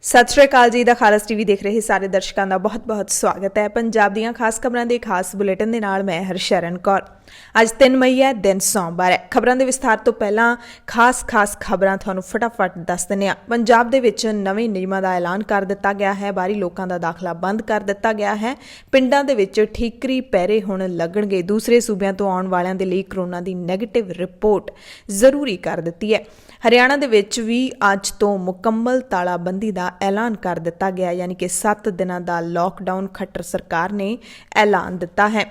सत श्री अकाल जी। The खालस TV देख रहे सारे दर्शकों का बहुत बहुत स्वागत है। पंजाब दीयां खास खबरों के खास बुलेटिन दे नाल मैं हरशरण कौर। अज 3 मई है, दिन सोमवार है। खबरों के विस्तार तो पहला खास खबरां तुहानूं फटाफट दस दिंदे हां। पंजाब दे विच नवे नियमां दा ऐलान कर दिता गया है। बाहरी लोकां दा दाखला बंद कर दिता गया है। पिंडां दे विच ठीकरी पैरे हुण लगणगे। दूसरे सूबिਆਂ ਤੋਂ आउण वालियां दे लई करोना दी नैगेटिव रिपोर्ट जरूरी कर दित्ती है। हरियाणा दे विच भी अज तो मुकम्मल तालाबंदी दा ऐलान कर दिता गया, यानी कि 7 दिनां दा लॉकडाउन खट्टर सरकार ने ऐलान दिता है।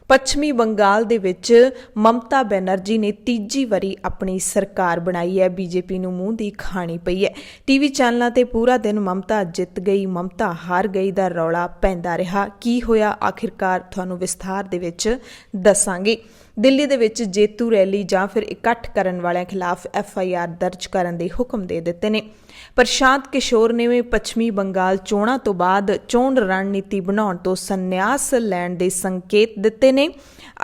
पश्चिमी बंगाल दे विच ममता बनर्जी ने तीजी वारी अपनी सरकार बनाई है। बीजेपी नूं मूंह दी खानी पई है। टीवी चैनलों ते पूरा दिन ममता जित गई, ममता हार गई दा रौला पैंदा रहा। की होया आखिरकार तुहानूं विस्तार दे विच दसांगे। दिल्ली दे विच जेतू रैली जां फिर इकट्ठ करन वालियां खिलाफ FIR दर्ज करन दे हुक्म दे दित्ते ने। प्रशांत किशोर ने पश्चिमी बंगाल चोणां तो बाद चोण रणनीति बनाउण तो संन्यास लैण दे संकेत दित्ते ने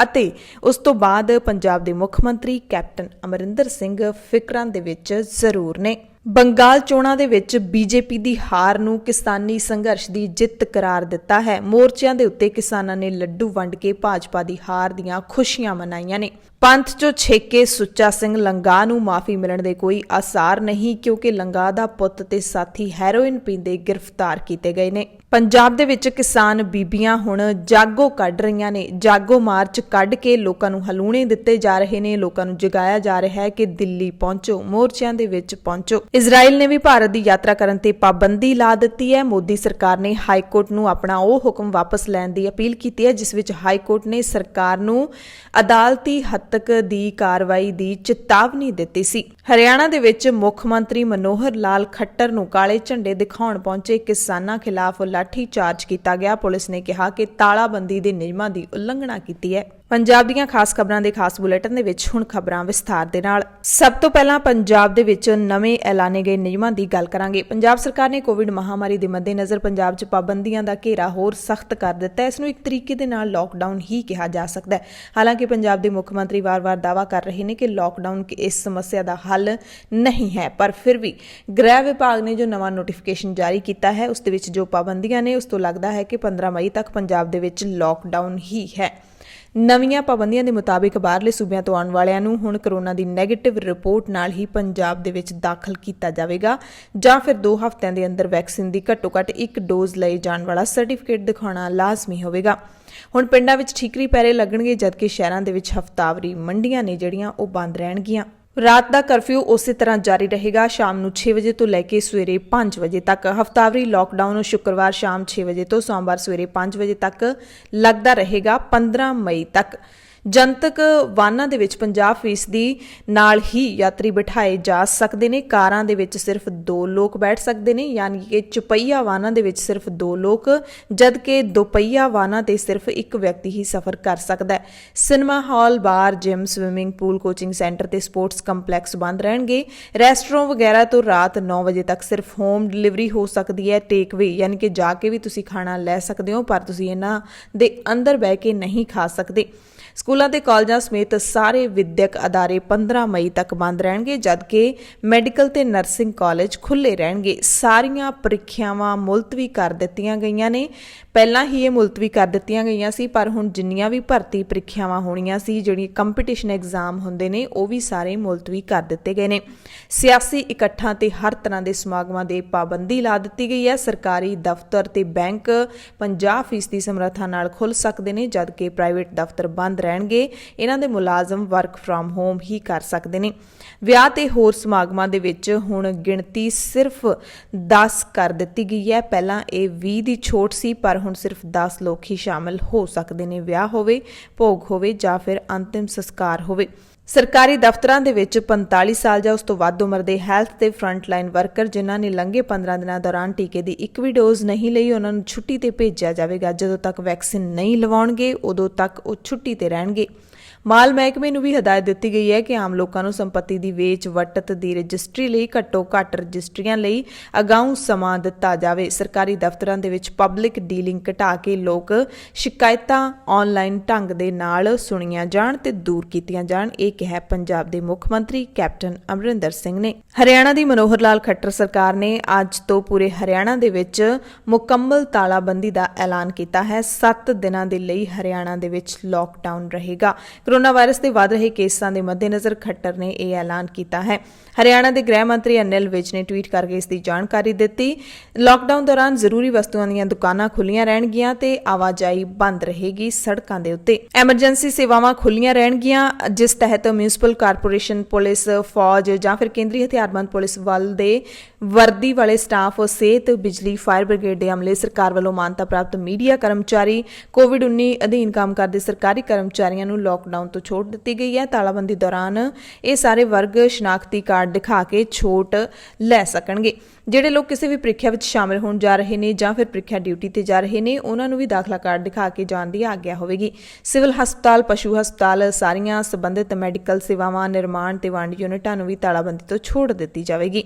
ਅਤੇ ਉਸ ਤੋਂ ਬਾਅਦ ਪੰਜਾਬ ਦੇ ਮੁੱਖ ਮੰਤਰੀ ਕੈਪਟਨ ਅਮਰਿੰਦਰ ਸਿੰਘ ਫਿਕਰਾਂ ਦੇ ਵਿੱਚ ਜ਼ਰੂਰ ਨੇ। ਬੰਗਾਲ ਚੋਣਾਂ ਦੇ ਵਿੱਚ ਬੀਜੇਪੀ ਦੀ ਹਾਰ ਨੂੰ ਕਿਸਾਨੀ ਸੰਘਰਸ਼ ਦੀ ਜਿੱਤ ਕਰਾਰ ਦਿੱਤਾ ਹੈ। ਮੋਰਚਿਆਂ ਦੇ ਉੱਤੇ ਕਿਸਾਨਾਂ ਨੇ ਲੱਡੂ ਵੰਡ ਕੇ ਭਾਜਪਾ ਦੀ ਹਾਰ ਦੀਆਂ ਖੁਸ਼ੀਆਂ ਮਨਾਈਆਂ ਨੇ। ਪੰਥ ਚੋਂ ਛੇਕੇ ਸੁੱਚਾ ਸਿੰਘ ਲੰਗਾਹ ਨੂੰ ਮਾਫੀ ਮਿਲਣ ਦੇ ਕੋਈ ਆਸਾਰ ਨਹੀਂ, ਕਿਉਂਕਿ ਲੰਗਾਹ ਦਾ ਪੁੱਤ ਤੇ ਸਾਥੀ ਹੈਰੋਇਨ ਪੀਂਦੇ ਗ੍ਰਿਫਤਾਰ ਕੀਤੇ ਗਏ ਨੇ। ਪੰਜਾਬ ਦੇ ਵਿੱਚ ਕਿਸਾਨ ਬੀਬੀਆਂ ਹੁਣ ਜਾਗੋ ਕੱਢ ਰਹੀਆਂ ਨੇ। ਜਾਗੋ ਮਾਰਚ ਕੱਢ ਕੇ ਲੋਕਾਂ ਨੂੰ ਹਲੂਣੇ ਦਿੱਤੇ ਜਾ ਰਹੇ ਨੇ। ਲੋਕਾਂ ਨੂੰ ਜਗਾਇਆ ਜਾ ਰਿਹਾ ਹੈ ਕਿ ਦਿੱਲੀ ਪਹੁੰਚੋ, ਮੋਰਚਿਆਂ ਦੇ ਵਿੱਚ ਪਹੁੰਚੋ। ਇਜ਼ਰਾਈਲ ਨੇ ਵੀ ਭਾਰਤ ਦੀ ਯਾਤਰਾ ਕਰਨ ਤੇ ਪਾਬੰਦੀ ਲਾ ਦਿੱਤੀ ਹੈ। ਮੋਦੀ ਸਰਕਾਰ ਨੇ ਹਾਈ ਕੋਰਟ ਨੂੰ ਆਪਣਾ ਉਹ ਹੁਕਮ ਵਾਪਸ ਲੈਣ ਦੀ ਅਪੀਲ ਕੀਤੀ ਹੈ, ਜਿਸ ਵਿੱਚ ਹਾਈ ਕੋਰਟ ਨੇ ਸਰਕਾਰ ਨੂੰ ਅਦਾਲਤੀ ਹੱਤਕ ਦੀ ਕਾਰਵਾਈ ਦੀ ਚੇਤਾਵਨੀ ਦਿੱਤੀ ਸੀ। ਹਰਿਆਣਾ ਦੇ ਵਿੱਚ ਮੁੱਖ ਮੰਤਰੀ ਮਨੋਹਰ ਲਾਲ ਖੱਟਰ ਨੂੰ ਕਾਲੇ ਝੰਡੇ ਦਿਖਾਉਣ ਪਹੁੰਚੇ ਕਿਸਾਨਾਂ ਖਿਲਾਫ ਲਾਠੀ ਚਾਰਜ ਕੀਤਾ ਗਿਆ। ਪੁਲਿਸ ਨੇ ਕਿਹਾ ਕਿ ਤਾਲਾਬੰਦੀ ਦੇ ਨਿਯਮਾਂ ਦੀ ਉਲੰਘਣਾ ਕੀਤੀ ਹੈ। ਪੰਜਾਬ ਦੀਆਂ ਖਾਸ ਖਬਰਾਂ ਦੇ ਖਾਸ ਬੁਲੇਟਿਨ ਦੇ ਵਿੱਚ ਹੁਣ ਖਬਰਾਂ ਵਿਸਥਾਰ ਦੇ ਨਾਲ। ਸਭ ਤੋਂ ਪਹਿਲਾਂ ਪੰਜਾਬ ਦੇ ਵਿੱਚ ਨਵੇਂ ਐਲਾਨੇ ਗਏ ਨਿਯਮਾਂ ਦੀ ਗੱਲ ਕਰਾਂਗੇ। ਪੰਜਾਬ ਸਰਕਾਰ ਨੇ ਕੋਵਿਡ ਮਹਾਮਾਰੀ ਦੇ ਮੱਦੇਨਜ਼ਰ ਪੰਜਾਬ 'ਚ ਪਾਬੰਦੀਆਂ ਦਾ ਘੇਰਾ ਹੋਰ ਸਖਤ ਕਰ ਦਿੱਤਾ ਹੈ। ਇਸ ਨੂੰ ਇੱਕ ਤਰੀਕੇ ਦੇ ਨਾਲ ਲਾਕਡਾਊਨ ਹੀ ਕਿਹਾ ਜਾ ਸਕਦਾ ਹੈ। ਹਾਲਾਂਕਿ ਪੰਜਾਬ ਦੇ ਮੁੱਖ ਮੰਤਰੀ ਵਾਰ-ਵਾਰ ਦਾਅਵਾ ਕਰ ਰਹੇ ਨੇ ਕਿ ਲਾਕਡਾਊਨ ਇਸ ਸਮੱਸਿਆ ਦਾ ਹੱਲ ਨਹੀਂ ਹੈ, ਪਰ ਫਿਰ ਵੀ ਗ੍ਰਹਿ ਵਿਭਾਗ ਨੇ ਜੋ ਨਵਾਂ ਨੋਟੀਫਿਕੇਸ਼ਨ ਜਾਰੀ ਕੀਤਾ ਹੈ ਉਸ ਦੇ ਵਿੱਚ ਜੋ ਪਾਬੰਦੀਆਂ ਨੇ, ਉਸ ਤੋਂ ਲੱਗਦਾ ਹੈ ਕਿ 15 ਮਈ ਤੱਕ ਪੰਜਾਬ ਦੇ ਵਿੱਚ ਲਾਕਡਾਊਨ ਹੀ ਹੈ। ਨਵੀਆਂ ਪਾਬੰਦੀਆਂ ਦੇ ਮੁਤਾਬਿਕ ਬਾਹਰਲੇ ਸੂਬਿਆਂ ਤੋਂ ਆਉਣ ਵਾਲਿਆਂ ਨੂੰ ਹੁਣ ਕਰੋਨਾ ਦੀ ਨੈਗੇਟਿਵ ਰਿਪੋਰਟ ਨਾਲ ਹੀ ਪੰਜਾਬ ਦੇ ਵਿੱਚ ਦਾਖਲ ਕੀਤਾ ਜਾਵੇਗਾ, ਜਾਂ ਫਿਰ 2 ਹਫ਼ਤਿਆਂ ਦੇ ਅੰਦਰ ਵੈਕਸੀਨ ਦੀ ਘੱਟੋ-ਘੱਟ 1 ਡੋਜ਼ ਲਏ ਜਾਣ ਵਾਲਾ ਸਰਟੀਫਿਕੇਟ ਦਿਖਾਉਣਾ ਲਾਜ਼ਮੀ ਹੋਵੇਗਾ। ਹੁਣ ਪਿੰਡਾਂ ਵਿੱਚ ਠੀਕਰੀ ਪੈਰੇ ਲੱਗਣਗੇ, ਜਦਕਿ ਸ਼ਹਿਰਾਂ ਦੇ ਵਿੱਚ ਹਫ਼ਤਾਵਾਰੀ ਮੰਡੀਆਂ ਨੇ ਜਿਹੜੀਆਂ ਉਹ ਬੰਦ ਰਹਿਣਗੀਆਂ। ਰਾਤ ਦਾ ਕਰਫਿਊ ਉਸੇ ਤਰ੍ਹਾਂ ਜਾਰੀ ਰਹੇਗਾ, ਸ਼ਾਮ ਨੂੰ 6 ਵਜੇ ਤੋਂ ਲੈ ਕੇ ਸਵੇਰੇ 5 ਵਜੇ ਤੱਕ। ਹਫ਼ਤਾਵਾਰੀ ਲਾਕਡਾਊਨ ਸ਼ੁੱਕਰਵਾਰ ਸ਼ਾਮ 6 ਵਜੇ ਤੋਂ ਸੋਮਵਾਰ ਸਵੇਰੇ 5 ਵਜੇ ਤੱਕ ਲੱਗਦਾ ਰਹੇਗਾ 15 ਮਈ ਤੱਕ। ਜਨਤਕ ਵਾਹਨਾਂ ਦੇ ਵਿੱਚ 50% ਨਾਲ ਹੀ ਯਾਤਰੀ ਬਿਠਾਏ ਜਾ ਸਕਦੇ ਨੇ। ਕਾਰਾਂ ਦੇ ਵਿੱਚ ਸਿਰਫ 2 ਲੋਕ ਬੈਠ ਸਕਦੇ ਨੇ, ਯਾਨੀ ਕਿ ਚੁਪਹੀਆ ਵਾਹਨਾਂ ਦੇ ਵਿੱਚ ਸਿਰਫ 2 ਲੋਕ, ਜਦਕਿ ਦੁਪਹੀਆ ਵਾਹਨਾਂ ਤੇ ਸਿਰਫ 1 ਵਿਅਕਤੀ ਹੀ ਸਫ਼ਰ ਕਰ ਸਕਦਾ ਹੈ। Cinema hall, bar, gym, swimming pool, coaching centre ਤੇ ਸਪੋਰਟਸ ਕੰਪਲੈਕਸ ਬੰਦ ਰਹਿਣਗੇ। ਰੈਸਟੋਰੈਂਟ ਵਗੈਰਾ ਤੋਂ ਰਾਤ 9 ਵਜੇ ਤੱਕ ਸਿਰਫ ਹੋਮ ਡਿਲੀਵਰੀ ਹੋ ਸਕਦੀ ਹੈ। ਟੇਕਵੇ ਯਾਨੀ ਕਿ ਜਾ ਕੇ ਵੀ ਤੁਸੀਂ ਖਾਣਾ ਲੈ ਸਕਦੇ ਹੋ, ਪਰ ਤੁਸੀਂ ਇਹਨਾਂ ਦੇ ਅੰਦਰ ਬਹਿ ਕੇ ਨਹੀਂ ਖਾ ਸਕਦੇ। ਸਕੂਲਾਂ ਤੇ ਕਾਲਜਾਂ ਸਮੇਤ ਸਾਰੇ ਵਿਦਿਅਕ ਅਦਾਰੇ 15 ਮਈ ਤੱਕ ਬੰਦ ਰਹਿਣਗੇ, ਜਦਕਿ ਮੈਡੀਕਲ ਤੇ ਨਰਸਿੰਗ ਕਾਲਜ ਖੁੱਲ੍ਹੇ ਰਹਿਣਗੇ। ਸਾਰੀਆਂ ਪ੍ਰੀਖਿਆਵਾਂ ਮੁਲਤਵੀ ਕਰ ਦਿੱਤੀਆਂ ਗਈਆਂ ਨੇ। ਪਹਿਲਾਂ ਹੀ ਇਹ ਮੁਲਤਵੀ ਕਰ ਦਿੱਤੀਆਂ ਗਈਆਂ ਸੀ, ਪਰ ਹੁਣ ਜਿੰਨੀਆਂ ਵੀ ਭਰਤੀ ਪ੍ਰੀਖਿਆਵਾਂ ਹੋਣੀਆਂ ਸੀ, ਜਿਹੜੀ ਕੰਪੀਟੀਸ਼ਨ ਐਗਜ਼ਾਮ ਹੁੰਦੇ ਨੇ, ਉਹ ਵੀ ਸਾਰੇ ਮੁਲਤਵੀ ਕਰ ਦਿੱਤੇ ਗਏ ਨੇ। ਸਿਆਸੀ ਇਕੱਠਾਂ ਤੇ ਹਰ ਤਰ੍ਹਾਂ ਦੇ ਸਮਾਗਮਾਂ ਦੇ ਪਾਬੰਦੀ ਲਾ ਦਿੱਤੀ ਗਈ ਹੈ। ਸਰਕਾਰੀ ਦਫ਼ਤਰ ਤੇ ਬੈਂਕ 50% ਸਮਰੱਥਾ ਨਾਲ ਖੁੱਲ੍ਹ ਸਕਦੇ ਨੇ, ਜਦਕਿ ਪ੍ਰਾਈਵੇਟ ਦਫ਼ਤਰ ਬੰਦ ਰਹਿਣਗੇ। ਇਹਨਾਂ ਦੇ ਮੁਲਾਜ਼ਮ ਵਰਕ ਫਰਮ ਹੋਮ ਹੀ ਕਰ ਸਕਦੇ ਨੇ। ਵਿਆਹ ਤੇ ਹੋਰ ਸਮਾਗਮਾਂ ਦੇ ਵਿੱਚ ਹੁਣ ਗਿਣਤੀ ਸਿਰਫ 10 ਕਰ ਦਿੱਤੀ ਗਈ ਹੈ। ਪਹਿਲਾਂ ਇਹ 20 ਦੀ ਛੋਟ ਸੀ, ਪਰ ਹੁਣ ਸਿਰਫ 10 ਲੋਕ ਹੀ ਸ਼ਾਮਲ ਹੋ ਸਕਦੇ ਨੇ। ਵਿਆਹ ਹੋਵੇ, ਭੋਗ ਹੋਵੇ ਜਾਂ ਫਿਰ ਅੰਤਿਮ ਸੰਸਕਾਰ ਹੋਵੇ। ਸਰਕਾਰੀ ਦਫ਼ਤਰਾਂ ਦੇ ਵਿੱਚ 45 ਸਾਲ ਜਾਂ ਉਸ ਤੋਂ ਵੱਧ ਉਮਰ ਦੇ ਹੈਲਥ ਤੇ ਫਰੰਟਲਾਈਨ ਵਰਕਰ ਜਿਨ੍ਹਾਂ ਨੇ ਲੰਘੇ 15 ਦਿਨਾਂ ਦੌਰਾਨ ਟੀਕੇ ਦੀ ਇੱਕ ਵੀ ਡੋਜ਼ ਨਹੀਂ ਲਈ, ਉਹਨਾਂ ਨੂੰ ਛੁੱਟੀ ਤੇ ਭੇਜਿਆ ਜਾਵੇਗਾ। ਜਦੋਂ ਤੱਕ ਵੈਕਸੀਨ ਨਹੀਂ ਲਵਾਉਣਗੇ, ਉਦੋਂ ਤੱਕ ਉਹ ਛੁੱਟੀ ਤੇ ਰਹਿਣਗੇ। ਮਾਲ ਮਹਿਕਮੇ ਨੂੰ ਵੀ ਹਦਾਇਤ ਦਿੱਤੀ ਗਈ ਹੈ ਕਿ ਆਮ ਲੋਕਾਂ ਨੂੰ ਸੰਪत्ति ਦੀ ਵੇਚ ਵਟਤ ਦੀ ਰਜਿਸਟਰੀ ਲਈ ਘੱਟੋ ਘੱਟ ਰਜਿਸਟਰੀਆਂ ਲਈ ਅਗਾਊਂ ਸਮਾਂ ਦਿੱਤਾ ਜਾਵੇ। ਸਰਕਾਰੀ ਦਫ਼ਤਰਾਂ ਦੇ ਵਿੱਚ ਪਬਲਿਕ ਡੀਲਿੰਗ ਘਟਾ ਕੇ ਲੋਕ ਸ਼ਿਕਾਇਤਾਂ ਆਨਲਾਈਨ ਢੰਗ ਦੇ ਨਾਲ ਸੁਣੀਆਂ ਜਾਣ ਤੇ ਦੂਰ ਕੀਤੀਆਂ ਜਾਣ, ਇਹ ਕਿਹਾ ਪੰਜਾਬ ਦੇ ਮੁੱਖ ਮੰਤਰੀ ਕੈਪਟਨ ਅਮਰਿੰਦਰ ਸਿੰਘ ਨੇ। ਹਰਿਆਣਾ ਦੀ ਮਨੋਹਰ ਲਾਲ ਖੱਟਰ ਸਰਕਾਰ ਨੇ ਅੱਜ ਤੋਂ ਪੂਰੇ ਹਰਿਆਣਾ ਦੇ ਵਿੱਚ ਮੁਕੰਮਲ ਤਾਲਾਬੰਦੀ ਦਾ ਐਲਾਨ ਕੀਤਾ ਹੈ। 7 ਦਿਨਾਂ ਦੇ ਲਈ ਹਰਿਆਣਾ ਦੇ ਵਿੱਚ ਲਾਕਡਾਊਨ ਰਹੇਗਾ। ਕੋਰੋਨਾ ਵਾਇਰਸ ਦੇ ਵਧ ਰਹੇ ਕੇਸਾਂ ਦੇ ਮੱਦੇਨਜ਼ਰ ਖੱਟਰ ਨੇ ਇਹ ਐਲਾਨ ਕੀਤਾ ਹੈ। ਹਰਿਆਣਾ ਦੇ ਗ੍ਰਹਿ ਮੰਤਰੀ ਅਨਿਲ ਵਿਜ ਨੇ ਟਵੀਟ ਕਰਕੇ ਇਸ ਦੀ ਜਾਣਕਾਰੀ ਦਿੱਤੀ। ਲਾਕਡਾਊਨ ਦੌਰਾਨ ਜ਼ਰੂਰੀ ਵਸਤੂਆਂ ਦੀਆਂ ਦੁਕਾਨਾਂ ਖੁੱਲੀਆਂ ਰਹਿਣਗੀਆਂ ਤੇ ਆਵਾਜਾਈ ਬੰਦ ਰਹੇਗੀ। ਸੜਕਾਂ ਦੇ ਉੱਤੇ ਐਮਰਜੈਂਸੀ ਸੇਵਾਵਾਂ ਖੁੱਲੀਆਂ ਰਹਿਣਗੀਆਂ, ਜਿਸ ਤਹਿਤ ਮਿਊਨਿਸਪਲ ਕਾਰਪੋਰੇਸ਼ਨ, ਪੁਲਿਸ, ਫੌਜ ਜਾਂ ਫਿਰ ਕੇਂਦਰੀ ਹਥਿਆਰਬੰਦ ਪੁਲਿਸ ਵੱਲ ਦੇ ਵਰਦੀ ਵਾਲੇ ਸਟਾਫ, ਸਿਹਤ, ਬਿਜਲੀ, ਫਾਇਰ ਬ੍ਰਿਗੇਡ ਦੇ ਅਮਲੇ, ਸਰਕਾਰ ਵੱਲੋਂ ਮਾਨਤਾ ਪ੍ਰਾਪਤ ਮੀਡੀਆ ਕਰਮਚਾਰੀ, ਕੋਵਿਡ-19 ਅਧੀਨ ਕੰਮ ਕਰਦੇ ਸਰਕਾਰੀ ਕਰਮਚਾਰੀਆਂ ਨੂੰ ਲਾਕਡਾਊਨ ਤੋਂ ਛੋਟ ਦਿੱਤੀ ਗਈ ਹੈ। ਤਾਲਾਬੰਦੀ ਦੌਰਾਨ ਇਹ ਸਾਰੇ ਵਰਗ ਸ਼ਨਾਖਤੀ ਕਾਰਡ ਦਿਖਾ ਕੇ ਛੋਟ ਲੈ ਸਕਣਗੇ। ਜਿਹੜੇ ਲੋਕ ਕਿਸੇ ਵੀ ਪ੍ਰੀਖਿਆ ਵਿੱਚ ਸ਼ਾਮਿਲ ਹੋਣ ਜਾ ਰਹੇ ਨੇ ਜਾਂ ਫਿਰ ਪ੍ਰੀਖਿਆ ਡਿਊਟੀ ਤੇ ਜਾ ਰਹੇ ਨੇ, ਉਹਨਾਂ ਨੂੰ ਵੀ ਦਾਖਲਾ ਕਾਰਡ ਦਿਖਾ ਕੇ ਜਾਣ ਦੀ ਆਗਿਆ ਹੋਵੇਗੀ। ਸਿਵਲ ਹਸਪਤਾਲ, ਪਸ਼ੂ ਹਸਪਤਾਲ, ਸਾਰੀਆਂ ਸੰਬੰਧਿਤ ਮੈਡੀਕਲ ਸੇਵਾਵਾਂ, ਨਿਰਮਾਣ ਤੇ ਵੰਡ ਯੂਨਿਟਾਂ ਨੂੰ ਵੀ ਤਾਲਾਬੰਦੀ ਤੋਂ ਛੋਟ ਦਿੱਤੀ ਜਾਵੇਗੀ।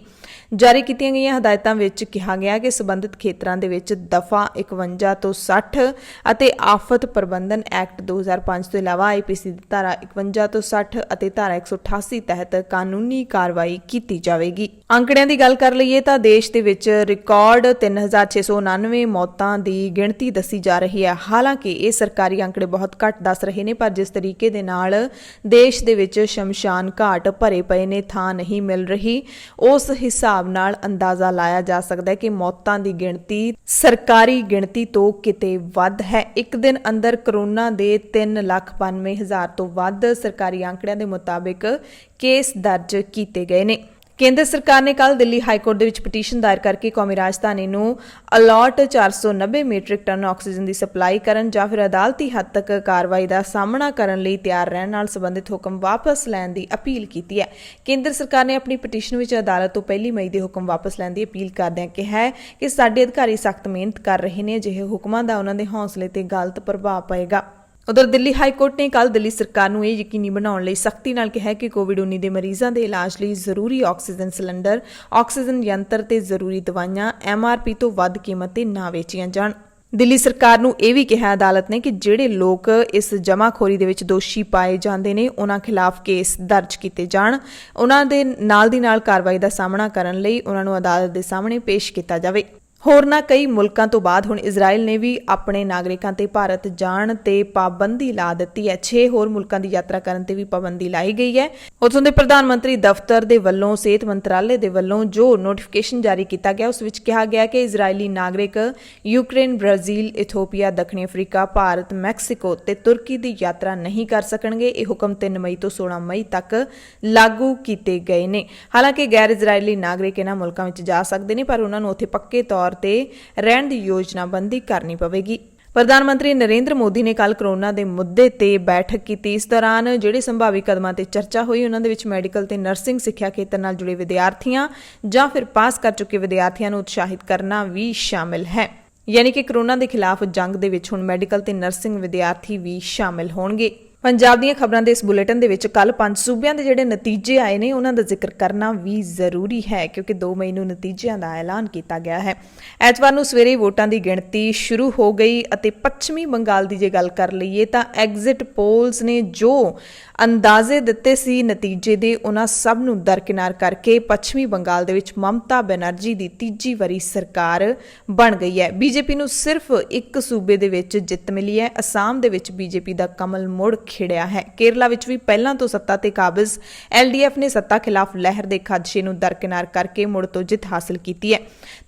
ਜਾਰੀ ਕੀਤੀਆਂ ਗਈਆਂ ਹਦਾਇਤਾਂ ਵਿੱਚ ਕਿਹਾ ਗਿਆ ਕਿ ਸੰਬੰਧਿਤ ਖੇਤਰਾਂ ਦੇ ਵਿੱਚ ਦਫਾ 51 ਤੋਂ 60 ਅਤੇ ਆਫਤ ਪ੍ਰਬੰਧਨ ਐਕਟ 2005 ਤੋਂ ਇਲਾਵਾ ਆਈਪੀਸੀ ਦੀ ਧਾਰਾ 51 ਤੋਂ 60 ਅਤੇ ਧਾਰਾ 188 ਤਹਿਤ ਕਾਨੂੰਨੀ ਕਾਰਵਾਈ ਕੀਤੀ ਜਾਵੇਗੀ। ਅੰਕੜਿਆਂ ਦੀ ਗੱਲ ਕਰ ਲਈਏ ਤਾਂ ਦੇਸ਼ ਦੇ ਵਿੱਚ ਰਿਕਾਰਡ 3699 ਮੌਤਾਂ ਦੀ ਗਿਣਤੀ ਦੱਸੀ ਜਾ ਰਹੀ ਹੈ। ਹਾਲਾਂਕਿ ਇਹ ਸਰਕਾਰੀ ਅੰਕੜੇ ਬਹੁਤ ਘੱਟ ਦੱਸ ਰਹੇ ਨੇ, ਪਰ ਜਿਸ ਤਰੀਕੇ ਦੇ ਨਾਲ ਦੇਸ਼ ਦੇ ਵਿੱਚ ਸ਼ਮਸ਼ਾਨ ਘਾਟ ਭਰੇ ਪਏ ਨੇ, ਥਾਂ ਨਹੀਂ ਮਿਲ ਰਹੀ, ਉਸ ਹਿਸਾਬ ਨਾਲ ਅੰਦਾਜ਼ਾ ਲਾਇਆ ਜਾ ਸਕਦਾ ਹੈ ਕਿ ਮੌਤਾਂ ਦੀ ਗਿਣਤੀ ਸਰਕਾਰੀ ਗਿਣਤੀ ਤੋਂ ਕਿਤੇ ਵੱਧ ਹੈ। ਇੱਕ ਦਿਨ ਅੰਦਰ ਕਰੋਨਾ ਦੇ 3,92,000 ਤੋਂ ਵੱਧ ਸਰਕਾਰੀ ਅੰਕੜਿਆਂ ਦੇ ਮੁਤਾਬਿਕ ਕੇਸ ਦਰਜ ਕੀਤੇ ਗਏ ਨੇ। ਕੇਂਦਰ ਸਰਕਾਰ ਨੇ ਕੱਲ੍ਹ ਦਿੱਲੀ ਹਾਈਕੋਰਟ ਦੇ ਵਿੱਚ ਪਟੀਸ਼ਨ ਦਾਇਰ ਕਰਕੇ ਕੌਮੀ ਰਾਜਧਾਨੀ ਨੂੰ ਅਲਾਟ 490 ਮੀਟ੍ਰਿਕ ਟਨ ਆਕਸੀਜਨ ਦੀ ਸਪਲਾਈ ਕਰਨ ਜਾਂ ਫਿਰ ਅਦਾਲਤੀ ਹੱਦ ਤੱਕ ਕਾਰਵਾਈ ਦਾ ਸਾਹਮਣਾ ਕਰਨ ਲਈ ਤਿਆਰ ਰਹਿਣ ਨਾਲ ਸੰਬੰਧਿਤ ਹੁਕਮ ਵਾਪਸ ਲੈਣ ਦੀ ਅਪੀਲ ਕੀਤੀ ਹੈ। ਕੇਂਦਰ ਸਰਕਾਰ ਨੇ ਆਪਣੀ ਪਟੀਸ਼ਨ ਵਿੱਚ ਅਦਾਲਤ ਤੋਂ 1 ਮਈ ਦੇ ਹੁਕਮ ਵਾਪਸ ਲੈਣ ਦੀ ਅਪੀਲ ਕਰਦਿਆਂ ਕਿਹਾ ਹੈ ਕਿ ਸਾਡੇ ਅਧਿਕਾਰੀ ਸਖਤ ਮਿਹਨਤ ਕਰ ਰਹੇ ਨੇ, ਅਜਿਹੇ ਹੁਕਮਾਂ ਦਾ ਉਹਨਾਂ ਦੇ ਹੌਸਲੇ ਤੇ ਗਲਤ ਪ੍ਰਭਾਵ ਪਏਗਾ। ਉਧਰ ਦਿੱਲੀ ਹਾਈਕੋਰਟ ਨੇ ਕੱਲ੍ਹ ਦਿੱਲੀ ਸਰਕਾਰ ਨੂੰ ਇਹ ਯਕੀਨੀ ਬਣਾਉਣ ਲਈ ਸਖਤੀ ਨਾਲ ਕਿਹਾ ਕਿ ਕੋਵਿਡ-19 ਦੇ ਮਰੀਜ਼ਾਂ ਦੇ ਇਲਾਜ ਲਈ ਜ਼ਰੂਰੀ ਆਕਸੀਜਨ ਸਿਲੰਡਰ, ਆਕਸੀਜਨ ਯੰਤਰ ਤੇ ਜ਼ਰੂਰੀ ਦਵਾਈਆਂ MRP ਤੋਂ ਵੱਧ ਕੀਮਤ ਤੇ ਨਾ ਵੇਚੀਆਂ ਜਾਣ। ਦਿੱਲੀ ਸਰਕਾਰ ਨੂੰ ਇਹ ਵੀ ਕਿਹਾ ਅਦਾਲਤ ਨੇ ਕਿ ਜਿਹੜੇ ਲੋਕ ਇਸ ਜਮਾਖੋਰੀ ਦੇ ਵਿੱਚ ਦੋਸ਼ੀ ਪਾਏ ਜਾਂਦੇ ਨੇ, ਉਹਨਾਂ ਖਿਲਾਫ ਕੇਸ ਦਰਜ ਕੀਤੇ ਜਾਣ। ਉਹਨਾਂ ਦੇ ਨਾਲ ਦੀ ਨਾਲ ਕਾਰਵਾਈ ਦਾ ਸਾਹਮਣਾ ਕਰਨ ਲਈ ਉਹਨਾਂ ਨੂੰ ਅਦਾਲਤ ਦੇ ਸਾਹਮਣੇ ਪੇਸ਼ ਕੀਤਾ ਜਾਵੇ। ਹੋਰਨਾਂ ਕਈ ਮੁਲਕਾਂ ਤੋਂ ਬਾਅਦ ਹੁਣ ਇਜ਼ਰਾਈਲ ਨੇ ਵੀ ਆਪਣੇ ਨਾਗਰਿਕਾਂ ਤੇ ਭਾਰਤ ਜਾਣ ਤੇ ਪਾਬੰਦੀ ਲਾ ਦਿੱਤੀ ਹੈ। 6 ਹੋਰ ਮੁਲਕਾਂ ਦੀ ਯਾਤਰਾ ਕਰਨ ਤੇ ਵੀ ਪਾਬੰਦੀ ਲਾਈ ਗਈ ਹੈ। ਉੱਥੋਂ ਦੇ ਪ੍ਰਧਾਨ ਮੰਤਰੀ ਦਫ਼ਤਰ ਦੇ ਵੱਲੋਂ, ਸਿਹਤ ਮੰਤਰਾਲੇ ਦੇ ਵੱਲੋਂ ਜੋ ਨੋਟੀਫਿਕੇਸ਼ਨ ਜਾਰੀ ਕੀਤਾ ਗਿਆ, ਉਸ ਵਿੱਚ ਕਿਹਾ ਗਿਆ ਕਿ ਇਜ਼ਰਾਈਲੀ ਨਾਗਰਿਕ ਯੂਕਰੇਨ, ਬ੍ਰਾਜ਼ੀਲ, ਇਥੋਪੀਆ, ਦੱਖਣੀ ਅਫਰੀਕਾ, ਭਾਰਤ, ਮੈਕਸੀਕੋ ਤੇ ਤੁਰਕੀ ਦੀ ਯਾਤਰਾ ਨਹੀਂ ਕਰ ਸਕਣਗੇ। ਇਹ ਹੁਕਮ 3 ਮਈ ਤੋਂ 16 ਮਈ ਤੱਕ ਲਾਗੂ ਕੀਤੇ ਗਏ ਨੇ। ਹਾਲਾਂਕਿ ਗੈਰ ਇਜ਼ਰਾਈਲੀ ਨਾਗਰਿਕ ਇਹਨਾਂ ਮੁਲਕਾਂ ਵਿੱਚ ਜਾ ਸਕਦੇ ਨੇ, ਪਰ ਉਹਨਾਂ ਨੂੰ ਉੱਥੇ ਪੱਕੇ ਤੌਰ ਤੇ ਰਹਿਣ ਦੀ ਯੋਜਨਾਬੰਦੀ ਕਰਨੀ ਪਵੇਗੀ। ਪ੍ਰਧਾਨ ਮੰਤਰੀ ਨਰਿੰਦਰ ਮੋਦੀ ਨੇ ਕੱਲ੍ਹ ਕਰੋਨਾ ਦੇ ਮੁੱਦੇ ਤੇ ਬੈਠਕ ਕੀਤੀ। ਇਸ ਦੌਰਾਨ ਜਿਹੜੇ ਸੰਭਾਵੀ ਕਦਮਾਂ ਤੇ ਚਰਚਾ ਹੋਈ, ਉਹਨਾਂ ਦੇ ਵਿੱਚ ਮੈਡੀਕਲ ਤੇ ਨਰਸਿੰਗ ਸਿੱਖਿਆ ਖੇਤਰ ਨਾਲ ਜੁੜੇ ਵਿਦਿਆਰਥੀਆਂ ਜਾਂ ਫਿਰ ਪਾਸ ਕਰ ਚੁੱਕੇ ਵਿਦਿਆਰਥੀਆਂ ਨੂੰ ਉਤਸ਼ਾਹਿਤ ਕਰਨਾ ਵੀ ਸ਼ਾਮਿਲ ਹੈ। ਯਾਨੀ ਕਿ ਕਰੋਨਾ ਦੇ ਖਿਲਾਫ ਜੰਗ ਦੇ ਵਿੱਚ ਹੁਣ ਮੈਡੀਕਲ ਤੇ ਨਰਸਿੰਗ ਵਿਦਿਆਰਥੀ ਵੀ ਸ਼ਾਮਿਲ ਹੋਣਗੇ। ਪੰਜਾਬ ਦੀਆਂ ਖਬਰਾਂ ਦੇ ਇਸ ਬੁਲੇਟਿਨ ਦੇ ਵਿੱਚ ਕੱਲ੍ਹ 5 ਸੂਬਿਆਂ ਦੇ ਜਿਹੜੇ ਨਤੀਜੇ ਆਏ ਨੇ, ਉਹਨਾਂ ਦਾ ਜ਼ਿਕਰ ਕਰਨਾ ਵੀ ਜ਼ਰੂਰੀ ਹੈ, ਕਿਉਂਕਿ 2 ਮਈ ਨੂੰ ਨਤੀਜਿਆਂ ਦਾ ਐਲਾਨ ਕੀਤਾ ਗਿਆ ਹੈ। ਐਤਵਾਰ ਨੂੰ ਸਵੇਰੇ ਵੋਟਾਂ ਦੀ ਗਿਣਤੀ ਸ਼ੁਰੂ ਹੋ ਗਈ ਅਤੇ ਪੱਛਮੀ ਬੰਗਾਲ ਦੀ ਜੇ ਗੱਲ ਕਰ ਲਈਏ ਤਾਂ ਐਗਜ਼ਿਟ ਪੋਲਸ ਨੇ ਜੋ ਅੰਦਾਜ਼ੇ ਦਿੱਤੇ ਸੀ ਨਤੀਜੇ ਦੇ, ਉਹਨਾਂ ਸਭ ਨੂੰ ਦਰਕਿਨਾਰ ਕਰਕੇ ਪੱਛਮੀ ਬੰਗਾਲ ਦੇ ਵਿੱਚ ਮਮਤਾ ਬੈਨਰਜੀ ਦੀ ਤੀਜੀ ਵਾਰੀ ਸਰਕਾਰ ਬਣ ਗਈ ਹੈ। ਬੀਜੇਪੀ ਨੂੰ ਸਿਰਫ ਇੱਕ ਸੂਬੇ ਦੇ ਵਿੱਚ ਜਿੱਤ ਮਿਲੀ ਹੈ। ਅਸਾਮ ਦੇ ਵਿੱਚ ਬੀਜੇਪੀ ਦਾ ਕਮਲ ਮੁੜ ਖਿੜਿਆ ਹੈ। ਕੇਰਲਾ ਵਿੱਚ ਵੀ ਪਹਿਲਾਂ ਤੋਂ ਸੱਤਾ ਤੇ ਕਾਬਜ਼ LDF ਨੇ ਸੱਤਾ ਖਿਲਾਫ ਲਹਿਰ ਦੇ ਖਦਸ਼ੇ ਨੂੰ ਦਰਕਿਨਾਰ ਕਰਕੇ ਮੁੜ ਤੋਂ ਜਿੱਤ ਹਾਸਲ ਕੀਤੀ ਹੈ।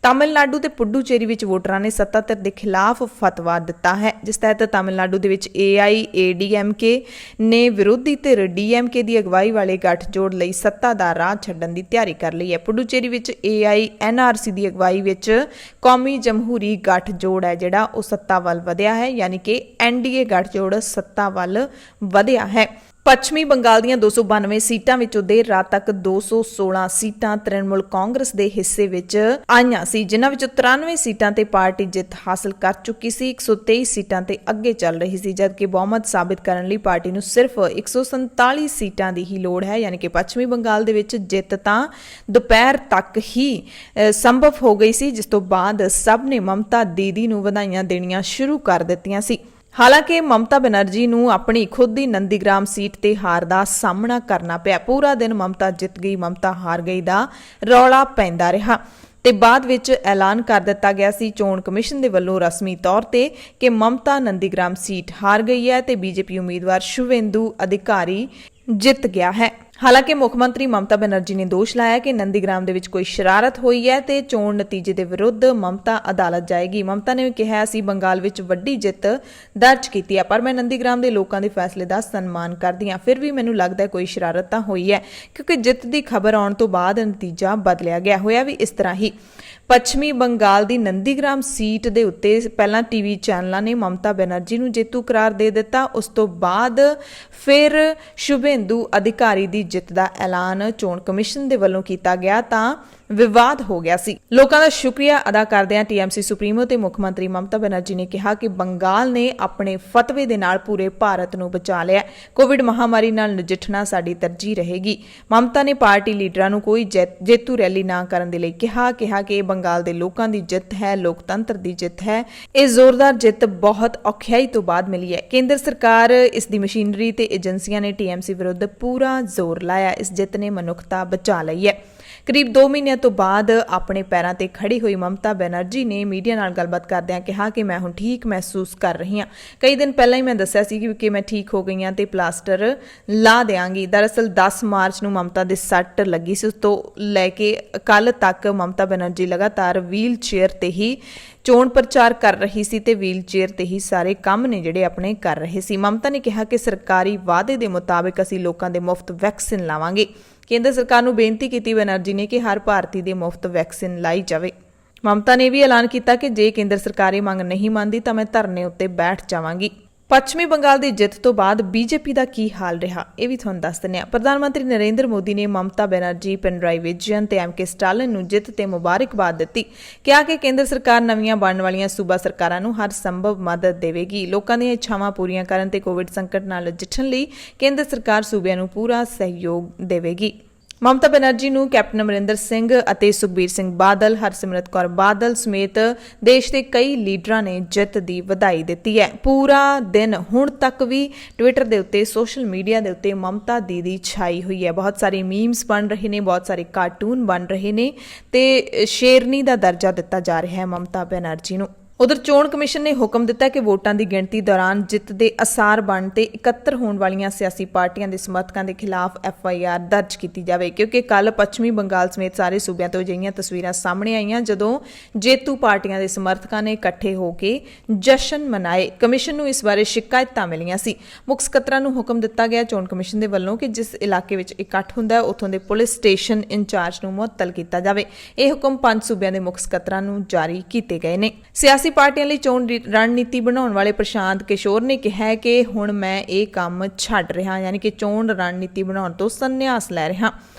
ਤਾਮਿਲਨਾਡੂ ਤੇ ਪੁਡੂਚੇਰੀ ਵਿੱਚ ਵੋਟਰਾਂ ਨੇ ਸੱਤਾ ਧਿਰ ਦੇ ਖਿਲਾਫ ਫਤਵਾ ਦਿੱਤਾ ਹੈ, ਜਿਸ ਤਹਿਤ ਤਾਮਿਲਨਾਡੂ ਦੇ ਵਿੱਚ AIADMK ਨੇ ਵਿਰੋਧੀ ਧਿਰ DMK ਦੀ ਅਗਵਾਈ ਵਾਲੇ ਗੱਠਜੋੜ ਲਈ ਸੱਤਾ ਦਾ ਰਾਹ ਛੱਡਣ ਦੀ ਤਿਆਰੀ ਕਰ ਲਈ ਹੈ। ਪੁਡੂਚੇਰੀ ਵਿੱਚ AINRC ਦੀ ਅਗਵਾਈ ਵਿੱਚ ਕੌਮੀ ਜਮਹੂਰੀ ਗੱਠਜੋੜ ਹੈ ਜਿਹੜਾ ਉਹ ਸੱਤਾ ਵੱਲ ਵਧਿਆ ਹੈ, ਯਾਨੀ ਕਿ NDA ਗੱਠਜੋੜ ਸੱਤਾ ਵੱਲ ਵਧਿਆ ਹੈ। ਪੱਛਮੀ ਬੰਗਾਲ ਦੀਆਂ 292 ਸੀਟਾਂ ਵਿੱਚੋਂ ਦੇਰ ਰਾਤ ਤੱਕ 216 ਸੀਟਾਂ ਤ੍ਰਿਣਮੂਲ ਕਾਂਗਰਸ ਦੇ ਹਿੱਸੇ ਵਿੱਚ ਆਈਆਂ ਸੀ, ਜਿਨ੍ਹਾਂ ਵਿੱਚੋਂ 93 ਸੀਟਾਂ ਤੇ ਪਾਰਟੀ ਜਿੱਤ ਹਾਸਲ ਕਰ ਚੁੱਕੀ ਸੀ। 123 ਸੀਟਾਂ ਤੇ ਅੱਗੇ ਚੱਲ ਰਹੀ ਸੀ, ਜਦਕਿ ਬਹੁਮਤ ਸਾਬਿਤ ਕਰਨ ਲਈ ਪਾਰਟੀ ਨੂੰ ਸਿਰਫ 147 ਸੀਟਾਂ ਦੀ ਹੀ ਲੋੜ ਹੈ। ਯਾਨੀ ਕਿ ਪੱਛਮੀ ਬੰਗਾਲ ਦੇ ਵਿੱਚ ਜਿੱਤ ਤਾਂ ਦੁਪਹਿਰ ਤੱਕ ਹੀ ਸੰਭਵ ਹੋ ਗਈ ਸੀ, ਜਿਸ ਤੋਂ ਬਾਅਦ ਸਭ ਨੇ ਮਮਤਾ ਦੀਦੀ ਨੂੰ ਵਧਾਈਆਂ ਦੇਣੀਆਂ ਸ਼ੁਰੂ ਕਰ ਦਿੱਤੀਆਂ ਸੀ। ਹਾਲਾਂਕਿ ਮਮਤਾ ਬੈਨਰਜੀ ਨੂੰ ਆਪਣੀ ਖੁਦ ਦੀ ਨੰਦੀਗ੍ਰਾਮ ਸੀਟ ਤੇ ਹਾਰ ਦਾ ਸਾਹਮਣਾ ਕਰਨਾ ਪਿਆ। ਪੂਰਾ ਦਿਨ ਮਮਤਾ ਜਿੱਤ ਗਈ, ਮਮਤਾ ਹਾਰ ਗਈ ਦਾ ਰੌਲਾ ਪੈਂਦਾ ਰਿਹਾ ਤੇ ਬਾਅਦ ਵਿੱਚ ਐਲਾਨ ਕਰ ਦਿੱਤਾ ਗਿਆ ਸੀ ਚੋਣ ਕਮਿਸ਼ਨ ਦੇ ਵੱਲੋਂ ਰਸਮੀ ਤੌਰ ਤੇ ਕਿ ਮਮਤਾ ਨੰਦੀਗ੍ਰਾਮ ਸੀਟ ਹਾਰ ਗਈ ਹੈ ਤੇ ਬੀਜੇਪੀ ਉਮੀਦਵਾਰ ਸ਼ੁਭੇਂਦੂ ਅਧਿਕਾਰੀ ਜਿੱਤ ਗਿਆ ਹੈ। ਹਾਲਾਂਕਿ ਮੁੱਖ ਮੰਤਰੀ ਮਮਤਾ ਬੈਨਰਜੀ ਨੇ ਦੋਸ਼ ਲਾਇਆ ਕਿ ਨੰਦੀਗ੍ਰਾਮ ਦੇ ਵਿੱਚ ਕੋਈ ਸ਼ਰਾਰਤ ਹੋਈ ਹੈ ਤੇ ਚੋਣ ਨਤੀਜੇ ਦੇ ਵਿਰੁੱਧ ਮਮਤਾ ਅਦਾਲਤ ਜਾਏਗੀ। ਮਮਤਾ ਨੇ ਕਿਹਾ, ਅਸੀਂ ਬੰਗਾਲ ਵਿੱਚ ਵੱਡੀ ਜਿੱਤ ਦਰਜ ਕੀਤੀ ਹੈ, ਪਰ ਮੈਂ ਨੰਦੀਗ੍ਰਾਮ ਦੇ ਲੋਕਾਂ ਦੇ ਫੈਸਲੇ ਦਾ ਸਨਮਾਨ ਕਰਦੀ ਹਾਂ। ਫਿਰ ਵੀ ਮੈਨੂੰ ਲੱਗਦਾ ਹੈ ਕੋਈ ਸ਼ਰਾਰਤ ਤਾਂ ਹੋਈ ਹੈ, ਕਿਉਂਕਿ ਜਿੱਤ ਦੀ ਖਬਰ ਆਉਣ ਤੋਂ ਬਾਅਦ ਨਤੀਜਾ ਬਦਲਿਆ ਗਿਆ। ਹੋਇਆ ਵੀ ਇਸ ਤਰ੍ਹਾਂ ਹੀ। ਪੱਛਮੀ ਬੰਗਾਲ ਦੀ ਨੰਦੀਗ੍ਰਾਮ ਸੀਟ ਦੇ ਉੱਤੇ ਪਹਿਲਾਂ ਟੀਵੀ ਚੈਨਲਾਂ ਨੇ ਮਮਤਾ ਬੈਨਰਜੀ ਨੂੰ ਜੇਤੂ ਕਰਾਰ ਦੇ ਦਿੱਤਾ। ਉਸ ਤੋਂ ਬਾਅਦ ਫਿਰ ਸ਼ੁਭੇਂਦੂ ਅਧਿਕਾਰੀ ਦੀ ਜਿੱਤ ਦਾ ਐਲਾਨ ਚੋਣ ਕਮਿਸ਼ਨ ਦੇ ਵੱਲੋਂ ਕੀਤਾ ਗਿਆ ਤਾਂ ਵਿਵਾਦ ਹੋ ਗਿਆ ਸੀ। ਲੋਕਾਂ ਦਾ ਸ਼ੁਕਰੀਆ ਅਦਾ ਕਰਦਿਆਂ ਟੀਐਮਸੀ ਸੁਪਰੀਮੋ ਤੇ ਮੁੱਖ ਮੰਤਰੀ ਮਮਤਾ ਬੈਨਰਜੀ ਨੇ ਕਿਹਾ ਕਿ ਬੰਗਾਲ ਨੇ ਆਪਣੇ ਫਤਵੇ ਦੇ ਨਾਲ ਪੂਰੇ ਭਾਰਤ ਨੂੰ ਬਚਾ ਲਿਆ। ਕੋਵਿਡ ਮਹਾਮਾਰੀ ਨਾਲ ਨਜਿੱਠਣਾ ਸਾਡੀ ਤਰਜੀਹ ਰਹੇਗੀ। ਮਮਤਾ ਨੇ ਪਾਰਟੀ ਲੀਡਰਾਂ ਨੂੰ ਕੋਈ ਜੇਤੂ ਰੈਲੀ ਨਾ ਕਰਨ ਦੇ ਲਈ ਕਿਹਾ ਕਿ ਬੰਗਾਲ ਦੇ ਲੋਕਾਂ ਦੀ ਜਿੱਤ ਹੈ, ਲੋਕਤੰਤਰ ਦੀ ਜਿੱਤ ਹੈ। ਇਹ ਜ਼ੋਰਦਾਰ ਜਿੱਤ ਬਹੁਤ ਔਖਿਆਈ ਤੋਂ ਬਾਅਦ ਮਿਲੀ ਹੈ। ਕੇਂਦਰ ਸਰਕਾਰ, ਇਸ ਦੀ ਮਸ਼ੀਨਰੀ ਤੇ ਏਜੰਸੀਆਂ ਨੇ ਟੀਐਮਸੀ ਵਿਰੁੱਧ ਪੂਰਾ ਜ਼ੋਰ ਲਾਇਆ। ਇਸ ਜਿੱਤ ਨੇ ਮਨੁੱਖਤਾ ਬਚਾ ਲਈ ਹੈ। ਕਰੀਬ 2 ਮਹੀਨਿਆਂ ਤੋਂ ਬਾਅਦ ਆਪਣੇ ਪੈਰਾਂ ਤੇ ਖੜੀ ਹੋਈ ਮਮਤਾ ਬੈਨਰਜੀ ਨੇ ਮੀਡੀਆ ਨਾਲ ਗੱਲਬਾਤ ਕਰਦਿਆਂ ਕਿਹਾ ਕਿ ਮੈਂ ਹੁਣ ਠੀਕ ਮਹਿਸੂਸ ਕਰ ਰਹੀ ਹਾਂ। ਕਈ ਦਿਨ ਪਹਿਲਾਂ ਹੀ ਮੈਂ ਦੱਸਿਆ ਸੀ ਕਿ ਮੈਂ ਠੀਕ ਹੋ ਗਈ ਹਾਂ ਤੇ ਪਲਾਸਟਰ ਲਾ ਦਿਆਂਗੀ। ਦਰਅਸਲ 10 ਮਾਰਚ ਨੂੰ ਮਮਤਾ ਦੇ ਸੱਟ ਲੱਗੀ ਸੀ। ਉਸ ਤੋਂ ਲੈ ਕੇ ਕੱਲ ਤੱਕ ਮਮਤਾ ਬੈਨਰਜੀ ਲਗਾਤਾਰ ਵੀਲ ਚੇਅਰ ਤੇ ਹੀ ਚੋਣ ਪ੍ਰਚਾਰ ਕਰ ਰਹੀ ਸੀ ਤੇ ਵੀਲ ਚੇਅਰ ਤੇ ਹੀ ਸਾਰੇ ਕੰਮ ਨੇ ਜਿਹੜੇ ਆਪਣੇ ਕਰ ਰਹੇ ਸੀ। ਮਮਤਾ ਨੇ ਕਿਹਾ ਕਿ ਸਰਕਾਰੀ ਵਾਅਦੇ ਦੇ ਮੁਤਾਬਿਕ ਅਸੀਂ ਲੋਕਾਂ ਦੇ ਮੁਫਤ ਵੈਕਸੀਨ ਲਾਵਾਂਗੇ। ਕੇਂਦਰ ਸਰਕਾਰ ਨੂੰ ਬੇਨਤੀ ਕੀਤੀ ਬੈਨਰਜੀ ਨੇ ਕਿ ਹਰ ਭਾਰਤੀ ਦੇ ਮੁਫਤ ਵੈਕਸੀਨ ਲਾਈ ਜਾਵੇ। ਮਮਤਾ ਨੇ ਵੀ ਐਲਾਨ ਕੀਤਾ ਕਿ ਜੇ ਕੇਂਦਰ ਸਰਕਾਰ ਇਹ ਮੰਗ ਨਹੀਂ ਮੰਨਦੀ ਤਾਂ ਮੈਂ ਧਰਨੇ ਉੱਤੇ ਬੈਠ ਜਾਵਾਂਗੀ। ਪੱਛਮੀ ਬੰਗਾਲ ਦੀ ਜਿੱਤ ਤੋਂ ਬਾਅਦ ਬੀਜੇਪੀ ਦਾ ਕੀ ਹਾਲ ਰਿਹਾ, ਇਹ ਵੀ ਤੁਹਾਨੂੰ ਦੱਸ ਦਿੰਦੇ ਹਾਂ। ਪ੍ਰਧਾਨ ਮੰਤਰੀ ਨਰਿੰਦਰ ਮੋਦੀ ਨੇ ਮਮਤਾ ਬੈਨਰਜੀ, ਪਿਨਰਾਈ ਵਿਜਯਨ ਤੇ ਐਮਕੇ ਸਟਾਲਿਨ ਨੂੰ ਜਿੱਤ ਤੇ ਮੁਬਾਰਕਬਾਦ ਦਿੱਤੀ। ਕਿਹਾ ਕਿ ਕੇਂਦਰ ਸਰਕਾਰ ਨਵੀਆਂ ਬਣਨ ਵਾਲੀਆਂ ਸੂਬਾ ਸਰਕਾਰਾਂ ਨੂੰ ਹਰ ਸੰਭਵ ਮਦਦ ਦੇਵੇਗੀ। ਲੋਕਾਂ ਦੀਆਂ ਇੱਛਾਵਾਂ ਪੂਰੀਆਂ ਕਰਨ ਤੇ ਕੋਵਿਡ ਸੰਕਟ ਨਾਲ ਨਜਿੱਠਣ ਲਈ ਕੇਂਦਰ ਸਰਕਾਰ ਸੂਬਿਆਂ ਨੂੰ ਪੂਰਾ ਸਹਿਯੋਗ ਦੇਵੇਗੀ। ਮਮਤਾ ਬੈਨਰਜੀ ਨੂੰ ਕੈਪਟਨ ਅਮਰਿੰਦਰ ਸਿੰਘ ਅਤੇ ਸੁਖਬੀਰ ਸਿੰਘ ਬਾਦਲ, ਹਰਸਿਮਰਤ ਕੌਰ ਬਾਦਲ ਸਮੇਤ ਦੇਸ਼ ਦੇ ਕਈ ਲੀਡਰਾਂ ਨੇ ਜਿੱਤ ਦੀ ਵਧਾਈ ਦਿੱਤੀ ਹੈ। ਪੂਰਾ ਦਿਨ ਹੁਣ ਤੱਕ ਵੀ ਟਵਿੱਟਰ ਦੇ ਉੱਤੇ, ਸੋਸ਼ਲ ਮੀਡੀਆ ਦੇ ਉੱਤੇ ਮਮਤਾ ਦੀਦੀ ਛਾਈ ਹੋਈ ਹੈ। ਬਹੁਤ ਸਾਰੇ ਮੀਮਸ ਬਣ ਰਹੇ ਨੇ, ਬਹੁਤ ਸਾਰੇ ਕਾਰਟੂਨ ਬਣ ਰਹੇ ਨੇ ਤੇ ਸ਼ੇਰਨੀ ਦਾ ਦਰਜਾ ਦਿੱਤਾ ਜਾ ਰਿਹਾ ਹੈ ਮਮਤਾ ਬੈਨਰਜੀ ਨੂੰ। ਉਧਰ ਚੋਣ ਕਮਿਸ਼ਨ ਨੇ ਹੁਕਮ ਦਿੱਤਾ ਕਿ ਵੋਟਾਂ ਦੀ ਗਿਣਤੀ ਦੌਰਾਨ ਜਿੱਤ ਦੇ ਅਸਾਰ ਬਣਨ ਤੇ ਇਕੱਤਰ ਹੋਣ ਵਾਲੀਆਂ ਸਿਆਸੀ ਪਾਰਟੀਆਂ ਦੇ ਸਮਰਥਕਾਂ ਦੇ ਖਿਲਾਫ FIR ਦਰਜ ਕੀਤੀ ਜਾਵੇ, ਕਿਉਂਕਿ ਕੱਲ ਪੱਛਮੀ ਬੰਗਾਲ ਸਮੇਤ ਸਾਰੇ ਸੂਬਿਆਂ ਤੋਂ ਅਜਿਹੀਆਂ ਤਸਵੀਰਾਂ ਸਾਹਮਣੇ ਆਈਆਂ ਜਦੋਂ ਜੇਤੂ ਪਾਰਟੀਆਂ ਦੇ ਸਮਰਥਕਾਂ ਨੇ ਇਕੱਠੇ ਹੋ ਕੇ ਜਸ਼ਨ ਮਨਾਏ। ਕਮਿਸ਼ਨ ਨੂੰ ਇਸ ਬਾਰੇ ਸ਼ਿਕਾਇਤਾਂ ਮਿਲੀਆਂ ਸੀ। ਮੁੱਖ ਸਕੱਤਰਾਂ ਨੂੰ ਹੁਕਮ ਦਿੱਤਾ ਗਿਆ ਚੋਣ ਕਮਿਸ਼ਨ ਦੇ ਵੱਲੋਂ ਕਿ ਜਿਸ ਇਲਾਕੇ ਵਿੱਚ ਇਕੱਠ ਹੁੰਦਾ ਹੈ ਉੱਥੋਂ ਦੇ ਪੁਲਿਸ ਸਟੇਸ਼ਨ ਇੰਚਾਰਜ ਨੂੰ ਮੁਅੱਤਲ ਕੀਤਾ ਜਾਵੇ। ਇਹ ਹੁਕਮ 5 ਸੂਬਿਆਂ ਦੇ ਮੁੱਖ ਸਕੱਤਰਾਂ ਨੂੰ ਜਾਰੀ ਕੀਤੇ ਗਏ ਨੇ। ਸਿਆਸੀ ਪਾਰਟੀਆਂ ਲਈ ਚੋਣ ਰਣਨੀਤੀ ਬਣਾਉਣ ਵਾਲੇ ਪ੍ਰਸ਼ਾਂਤ ਕਿਸ਼ੋਰ ਨੇ ਕਿਹਾ ਕਿ ਹੁਣ ਮੈਂ ਇਹ ਕੰਮ ਛੱਡ ਰਿਹਾ, ਯਾਨੀ ਕਿ ਚੋਣ ਰਣਨੀਤੀ ਬਣਾਉਣ ਤੋਂ ਸੰਨਿਆਸ ਲੈ ਰਿਹਾ।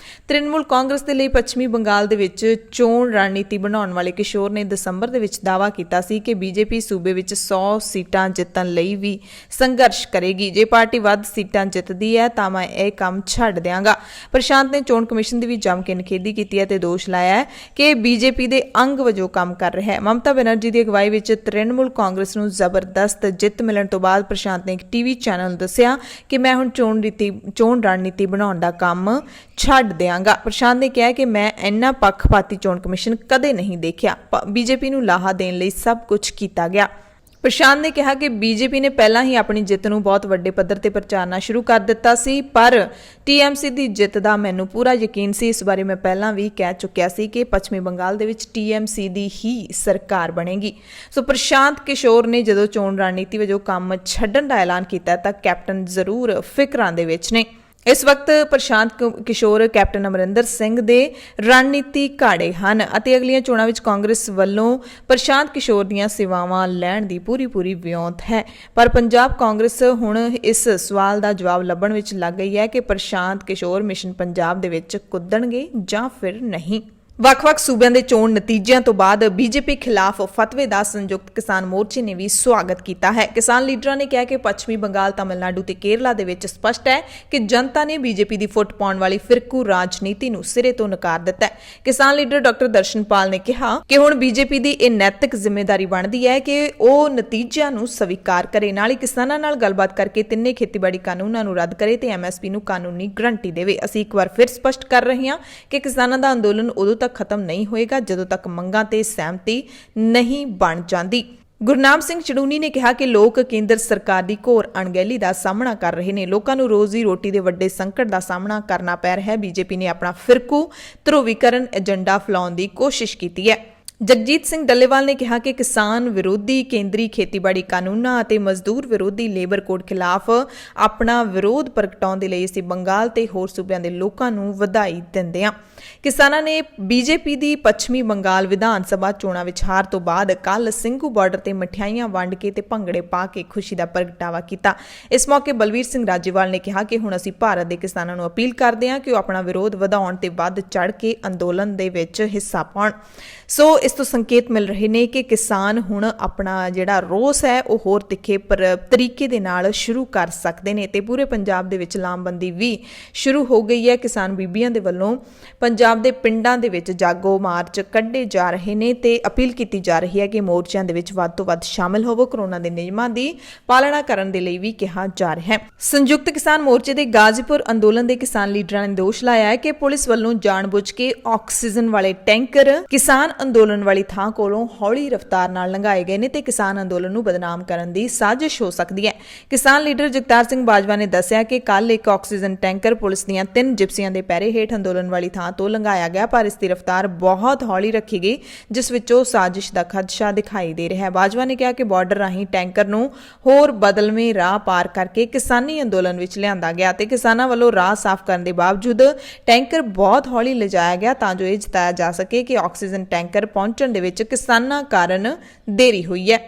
ਤ੍ਰਿਣਮੂਲ ਕਾਂਗਰਸ ਦੇ ਲਈ ਪੱਛਮੀ ਬੰਗਾਲ ਦੇ ਵਿੱਚ ਚੋਣ ਰਣਨੀਤੀ ਬਣਾਉਣ ਵਾਲੇ ਕਿਸ਼ੋਰ ਨੇ ਦਸੰਬਰ ਦੇ ਵਿੱਚ ਦਾਅਵਾ ਕੀਤਾ ਸੀ ਕਿ ਬੀਜੇਪੀ ਸੂਬੇ ਵਿੱਚ 100 ਸੀਟਾਂ ਜਿੱਤਣ ਲਈ ਵੀ ਸੰਘਰਸ਼ ਕਰੇਗੀ। ਜੇ ਪਾਰਟੀ ਵੱਧ ਸੀਟਾਂ ਜਿੱਤਦੀ ਹੈ ਤਾਂ ਮੈਂ ਇਹ ਕੰਮ ਛੱਡ ਦਿਆਂਗਾ। ਪ੍ਰਸ਼ਾਂਤ ਨੇ ਚੋਣ ਕਮਿਸ਼ਨ ਦੀ ਵੀ ਜੰਮ ਕੇ ਨਿਖੇਧੀ ਕੀਤੀ ਹੈ ਤੇ ਦੋਸ਼ ਲਾਇਆ ਕਿ ਬੀਜੇਪੀ ਦੇ ਅੰਗ ਵਜੋਂ ਕੰਮ ਕਰ ਰਿਹਾ ਹੈ। ਮਮਤਾ ਬੈਨਰਜੀ ਦੀ ਅਗਵਾਈ ਵਿੱਚ ਤ੍ਰਿਣਮੂਲ ਕਾਂਗਰਸ ਨੂੰ ਜ਼ਬਰਦਸਤ ਜਿੱਤ ਮਿਲਣ ਤੋਂ ਬਾਅਦ ਪ੍ਰਸ਼ਾਂਤ ਨੇ ਇੱਕ ਟੀਵੀ ਚੈਨਲ ਨੂੰ ਦੱਸਿਆ ਕਿ ਮੈਂ ਹੁਣ ਚੋਣ ਰਣਨੀਤੀ ਬਣਾਉਣ ਦਾ ਕੰਮ ਛੱਡ ਦਿਆਂਗਾ। ਪ੍ਰਸ਼ਾਂਤ ਨੇ ਕਿਹਾ ਕਿ ਮੈਂ ਇੰਨਾ ਪੱਖਪਾਤੀ ਚੋਣ ਕਮਿਸ਼ਨ ਕਦੇ ਨਹੀਂ ਦੇਖਿਆ। ਬੀਜੇਪੀ ਨੂੰ ਲਾਹਾ ਦੇਣ ਲਈ ਸਭ ਕੁਝ ਕੀਤਾ ਗਿਆ। ਪ੍ਰਸ਼ਾਂਤ ਨੇ ਕਿਹਾ ਕਿ ਬੀਜੇਪੀ ਨੇ ਪਹਿਲਾਂ ਹੀ ਆਪਣੀ ਜਿੱਤ ਨੂੰ ਬਹੁਤ ਵੱਡੇ ਪੱਧਰ ਤੇ ਪ੍ਰਚਾਰਨਾ ਸ਼ੁਰੂ ਕਰ ਦਿੱਤਾ ਸੀ, ਪਰ TMC ਦੀ ਜਿੱਤ ਦਾ ਮੈਨੂੰ ਪੂਰਾ ਯਕੀਨ ਸੀ। ਇਸ ਬਾਰੇ ਮੈਂ ਪਹਿਲਾਂ ਵੀ ਕਹਿ ਚੁੱਕਿਆ ਸੀ ਕਿ ਪੱਛਮੀ ਬੰਗਾਲ ਦੇ ਵਿੱਚ TMC ਦੀ ਹੀ ਸਰਕਾਰ ਬਣੇਗੀ। ਸੋ ਪ੍ਰਸ਼ਾਂਤ ਕਿਸ਼ੋਰ ਨੇ ਜਦੋਂ ਚੋਣ ਰਣਨੀਤੀ ਵਜੋਂ ਕੰਮ ਛੱਡਣ ਦਾ ਐਲਾਨ ਕੀਤਾ ਤਾਂ ਕੈਪਟਨ ਜ਼ਰੂਰ ਫਿਕਰਾਂ ਦੇ ਵਿੱਚ ਨੇ। इस वक्त प्रशांत किशोर कैप्टन अमरिंदर सिंह दे रणनीति घाड़े हन ਅਤੇ अगलियां चोणां विच कांग्रेस ਵੱਲੋਂ प्रशांत किशोर ਦੀਆਂ ਸੇਵਾਵਾਂ ਲੈਣ ਦੀ ਪੂਰੀ ਵਿਉਂਤ ਹੈ। ਪਰ ਪੰਜਾਬ ਕਾਂਗਰਸ ਹੁਣ ਇਸ ਸਵਾਲ ਦਾ ਜਵਾਬ ਲੱਭਣ ਵਿੱਚ ਲੱਗ ਗਈ ਹੈ ਕਿ ਪ੍ਰशांत किशोर ਮਿਸ਼ਨ ਪੰਜਾਬ ਦੇ ਵਿੱਚ ਕੁੱਦਣਗੇ ਜਾਂ ਫਿਰ ਨਹੀਂ। ਵੱਖ-ਵੱਖ ਸੂਬਿਆਂ ਦੇ ਚੋਣ ਨਤੀਜਿਆਂ ਤੋਂ ਬਾਅਦ ਬੀਜੇਪੀ ਖਿਲਾਫ ਫਤਵੇ ਦਾ ਸੰਯੁਕਤ ਕਿਸਾਨ ਮੋਰਚੇ ਨੇ ਵੀ ਸਵਾਗਤ ਕੀਤਾ ਹੈ। ਕਿਸਾਨ ਲੀਡਰਾਂ ਨੇ ਕਿਹਾ ਕਿ ਪੱਛਮੀ ਬੰਗਾਲ, ਤਮਿਲਨਾਡੂ ਤੇ ਕੇਰਲਾ ਦੇ ਵਿੱਚ ਸਪਸ਼ਟ ਹੈ ਕਿ ਜਨਤਾ ਨੇ ਬੀਜੇਪੀ ਦੀ ਫੁੱਟ ਪਾਉਣ ਵਾਲੀ ਫਿਰਕੂ ਰਾਜਨੀਤੀ ਨੂੰ ਸਿਰੇ ਤੋਂ ਨਕਾਰ ਦਿੱਤਾ ਹੈ। ਕਿਸਾਨ ਲੀਡਰ ਡਾਕਟਰ ਦਰਸ਼ਨਪਾਲ ਨੇ ਕਿਹਾ ਕਿ ਹੁਣ ਬੀਜੇਪੀ ਦੀ ਇਹ ਨੈਤਿਕ ਜ਼ਿੰਮੇਵਾਰੀ ਬਣਦੀ ਹੈ ਕਿ ਉਹ ਨਤੀਜਿਆਂ ਨੂੰ ਸਵੀਕਾਰ ਕਰੇ, ਨਾਲ ਹੀ ਕਿਸਾਨਾਂ ਨਾਲ ਗੱਲਬਾਤ ਕਰਕੇ ਤਿੰਨੇ ਖੇਤੀਬਾੜੀ ਕਾਨੂੰਨਾਂ ਨੂੰ ਰੱਦ ਕਰੇ ਤੇ ਐਮਐਸਪੀ ਨੂੰ ਕਾਨੂੰਨੀ ਗਰੰਟੀ ਦੇਵੇ। ਅਸੀਂ ਇੱਕ ਵਾਰ ਫਿਰ ਸਪਸ਼ਟ ਕਰ ਰਹੇ ਹਾਂ ਕਿ ਕਿਸਾਨਾਂ ਦਾ ਅੰਦੋਲਨ ਉਦੋਂ ਤੱਕ ਖਤਮ नहीं होएगा ਜਦੋਂ ਤੱਕ ਮੰਗਾਂ ਤੇ ਸਹਿਮਤੀ ਨਹੀਂ ਬਣ ਜਾਂਦੀ। ਗੁਰਨਾਮ ਸਿੰਘ ਚੜੂਨੀ ਨੇ ਕਿਹਾ ਕਿ ਲੋਕ ਕੇਂਦਰ ਸਰਕਾਰ ਦੀ ਘੋਰ ਅਣਗਹਿਲੀ ਦਾ ਸਾਹਮਣਾ ਕਰ ਰਹੇ ਨੇ। ਲੋਕਾਂ ਨੂੰ ਰੋਜ਼ੀ ਰੋਟੀ ਦੇ ਵੱਡੇ ਸੰਕਟ ਦਾ ਸਾਹਮਣਾ ਕਰਨਾ ਪੈ ਰਿਹਾ ਹੈ। ਬੀਜੇਪੀ ਨੇ ਆਪਣਾ ਫਿਰਕੂ ਧਰੁਵੀਕਰਨ ਏਜੰਡਾ ਫੈਲਾਉਣ ਦੀ ਕੋਸ਼ਿਸ਼ ਕੀਤੀ ਹੈ। ਜਗਜੀਤ ਸਿੰਘ ਡੱਲੇਵਾਲ ਨੇ ਕਿਹਾ ਕਿ ਕਿਸਾਨ ਵਿਰੋਧੀ ਕੇਂਦਰੀ ਖੇਤੀਬਾੜੀ ਕਾਨੂੰਨਾਂ ਅਤੇ ਮਜ਼ਦੂਰ ਵਿਰੋਧੀ ਲੇਬਰ ਕੋਡ ਖਿਲਾਫ ਆਪਣਾ ਵਿਰੋਧ ਪ੍ਰਗਟਾਉਣ ਦੇ ਲਈ ਅਸੀਂ ਬੰਗਾਲ ਤੇ ਹੋਰ ਸੂਬਿਆਂ ਦੇ ਲੋਕਾਂ ਨੂੰ ਵਧਾਈ ਦਿੰਦੇ ਹਾਂ। ਕਿਸਾਨਾਂ ਨੇ ਬੀਜੇਪੀ ਦੀ ਪੱਛਮੀ ਬੰਗਾਲ ਵਿਧਾਨ ਸਭਾ ਚੋਣਾਂ ਵਿੱਚ ਹਾਰ ਤੋਂ ਬਾਅਦ ਕੱਲ ਸਿੰਘੂ ਬਾਰਡਰ ਤੇ ਮਠਿਆਈਆਂ ਵੰਡ ਕੇ ਤੇ ਭੰਗੜੇ ਪਾ ਕੇ ਖੁਸ਼ੀ ਦਾ ਪ੍ਰਗਟਾਵਾ ਕੀਤਾ। ਇਸ ਮੌਕੇ ਬਲਵੀਰ ਸਿੰਘ ਰਾਜੇਵਾਲ ਨੇ ਕਿਹਾ ਕਿ ਹੁਣ ਅਸੀਂ ਭਾਰਤ ਦੇ ਕਿਸਾਨਾਂ ਨੂੰ ਅਪੀਲ ਕਰਦੇ ਹਾਂ ਕਿ ਉਹ ਆਪਣਾ ਵਿਰੋਧ ਵਧਾਉਣ ਤੇ ਵੱਧ ਚੜ੍ਹ ਕੇ ਅੰਦੋਲਨ ਦੇ ਵਿੱਚ ਹਿੱਸਾ ਪਾਉਣ। ਸੋ ਇਸ ਤੋਂ ਸੰਕੇਤ ਮਿਲ ਰਹੇ ਨੇ ਕਿ ਕਿਸਾਨ ਹੁਣ ਆਪਣਾ ਜਿਹੜਾ ਰੋਸ ਹੈ ਉਹ ਹੋਰ ਤਿੱਖੇ ਤਰੀਕੇ ਦੇ ਨਾਲ ਸ਼ੁਰੂ ਕਰ ਸਕਦੇ ਨੇ ਤੇ ਪੂਰੇ ਪੰਜਾਬ ਦੇ ਵਿੱਚ ਲਾਮਬੰਦੀ ਵੀ ਸ਼ੁਰੂ ਹੋ ਗਈ ਹੈ। ਕਿਸਾਨ ਬੀਬੀਆਂ ਦੇ ਵੱਲੋਂ ਪੰਜਾਬ ਦੇ ਪਿੰਡਾਂ ਦੇ ਵਿੱਚ ਜਾਗੋ ਮਾਰਚ ਕੱਢੇ ਜਾ ਰਹੇ ਨੇ ਤੇ ਅਪੀਲ ਕੀਤੀ ਜਾ ਰਹੀ ਹੈ ਕਿ ਮੋਰਚਿਆਂ ਦੇ ਵਿੱਚ ਵੱਧ ਤੋਂ ਵੱਧ ਸ਼ਾਮਲ ਹੋਵੋ। ਕਰੋਨਾ ਦੇ ਨਿਯਮਾਂ ਦੀ ਪਾਲਣਾ ਕਰਨ ਦੇ ਲਈ ਵੀ ਕਿਹਾ ਜਾ ਰਿਹਾ ਹੈ। ਸੰਯੁਕਤ ਕਿਸਾਨ ਮੋਰਚੇ ਦੇ ਗਾਜ਼ੀਪੁਰ ਅੰਦੋਲਨ ਦੇ ਕਿਸਾਨ ਲੀਡਰਾਂ ਨੇ ਦੋਸ਼ ਲਾਇਆ ਹੈ ਕਿ ਪੁਲਿਸ ਵੱਲੋਂ ਜਾਣਬੁੱਝ ਕੇ ਆਕਸੀਜਨ ਵਾਲੇ ਟੈਂਕਰ ਕਿਸਾਨ ਅੰਦੋਲਨ ਵਾਲੀ ਥਾਂ ਕੋਲੋਂ ਹੌਲੀ ਰਫ਼ਤਾਰ ਨਾਲ ਲੰਘਾਏ ਗਏ ਨੇ ਤੇ ਕਿਸਾਨ ਅੰਦੋਲਨ ਨੂੰ ਬਦਨਾਮ ਕਰਨ ਦੀ ਸਾਜ਼ਿਸ਼ ਹੋ ਸਕਦੀ ਹੈ। ਕਿਸਾਨ ਲੀਡਰ ਜਗਤਾਰ ਸਿੰਘ ਬਾਜਵਾ ਨੇ ਦੱਸਿਆ ਕਿ ਕੱਲ ਇੱਕ ਆਕਸੀਜਨ ਟੈਂਕਰ ਪੁਲਿਸ ਦੀਆਂ 3 ਜਿਪਸੀਆਂ ਦੇ ਪਹਿਰੇ ਹੇਠ ਅੰਦੋਲਨ ਵਾਲੀ ਥਾਂ ਤੋਂ ਲੰਘਾਇਆ ਗਿਆ, ਪਰ ਇਸ ਦੀ ਰਫ਼ਤਾਰ ਬਹੁਤ ਹੌਲੀ ਰੱਖੀ ਗਈ, ਜਿਸ ਵਿੱਚੋਂ ਸਾਜ਼ਿਸ਼ ਦਾ ਖਦਸ਼ਾ ਦਿਖਾਈ ਦੇ ਰਿਹਾ ਹੈ। ਬਾਜਵਾ ਨੇ ਕਿਹਾ ਕਿ ਬਾਰਡਰ ਰਾਹੀਂ ਟੈਂਕਰ ਨੂੰ ਹੋਰ ਬਦਲਵੇਂ ਰਾਹ ਪਾਰ ਕਰਕੇ ਕਿਸਾਨੀ ਅੰਦੋਲਨ ਵਿੱਚ ਲਿਆਂਦਾ ਗਿਆ ਤੇ ਕਿਸਾਨਾਂ ਵੱਲੋਂ ਰਾਹ ਸਾਫ਼ ਕਰਨ ਦੇ ਬਾਵਜੂਦ ਟੈਂਕਰ ਬਹੁਤ ਹੌਲੀ ਲਿਜਾਇਆ ਗਿਆ ਤਾਂ ਜੋ ਇਹ ਜਤਾਇਆ ਜਾ ਸਕੇ ਕਿ ਆਕਸੀਜਨ ਟੈਂਕਰ ਪਹੁੰਚਣ ਦੇ ਵਿੱਚ ਕਿਸਾਨਾਂ ਕਾਰਨ ਦੇਰੀ ਹੋਈ ਹੈ।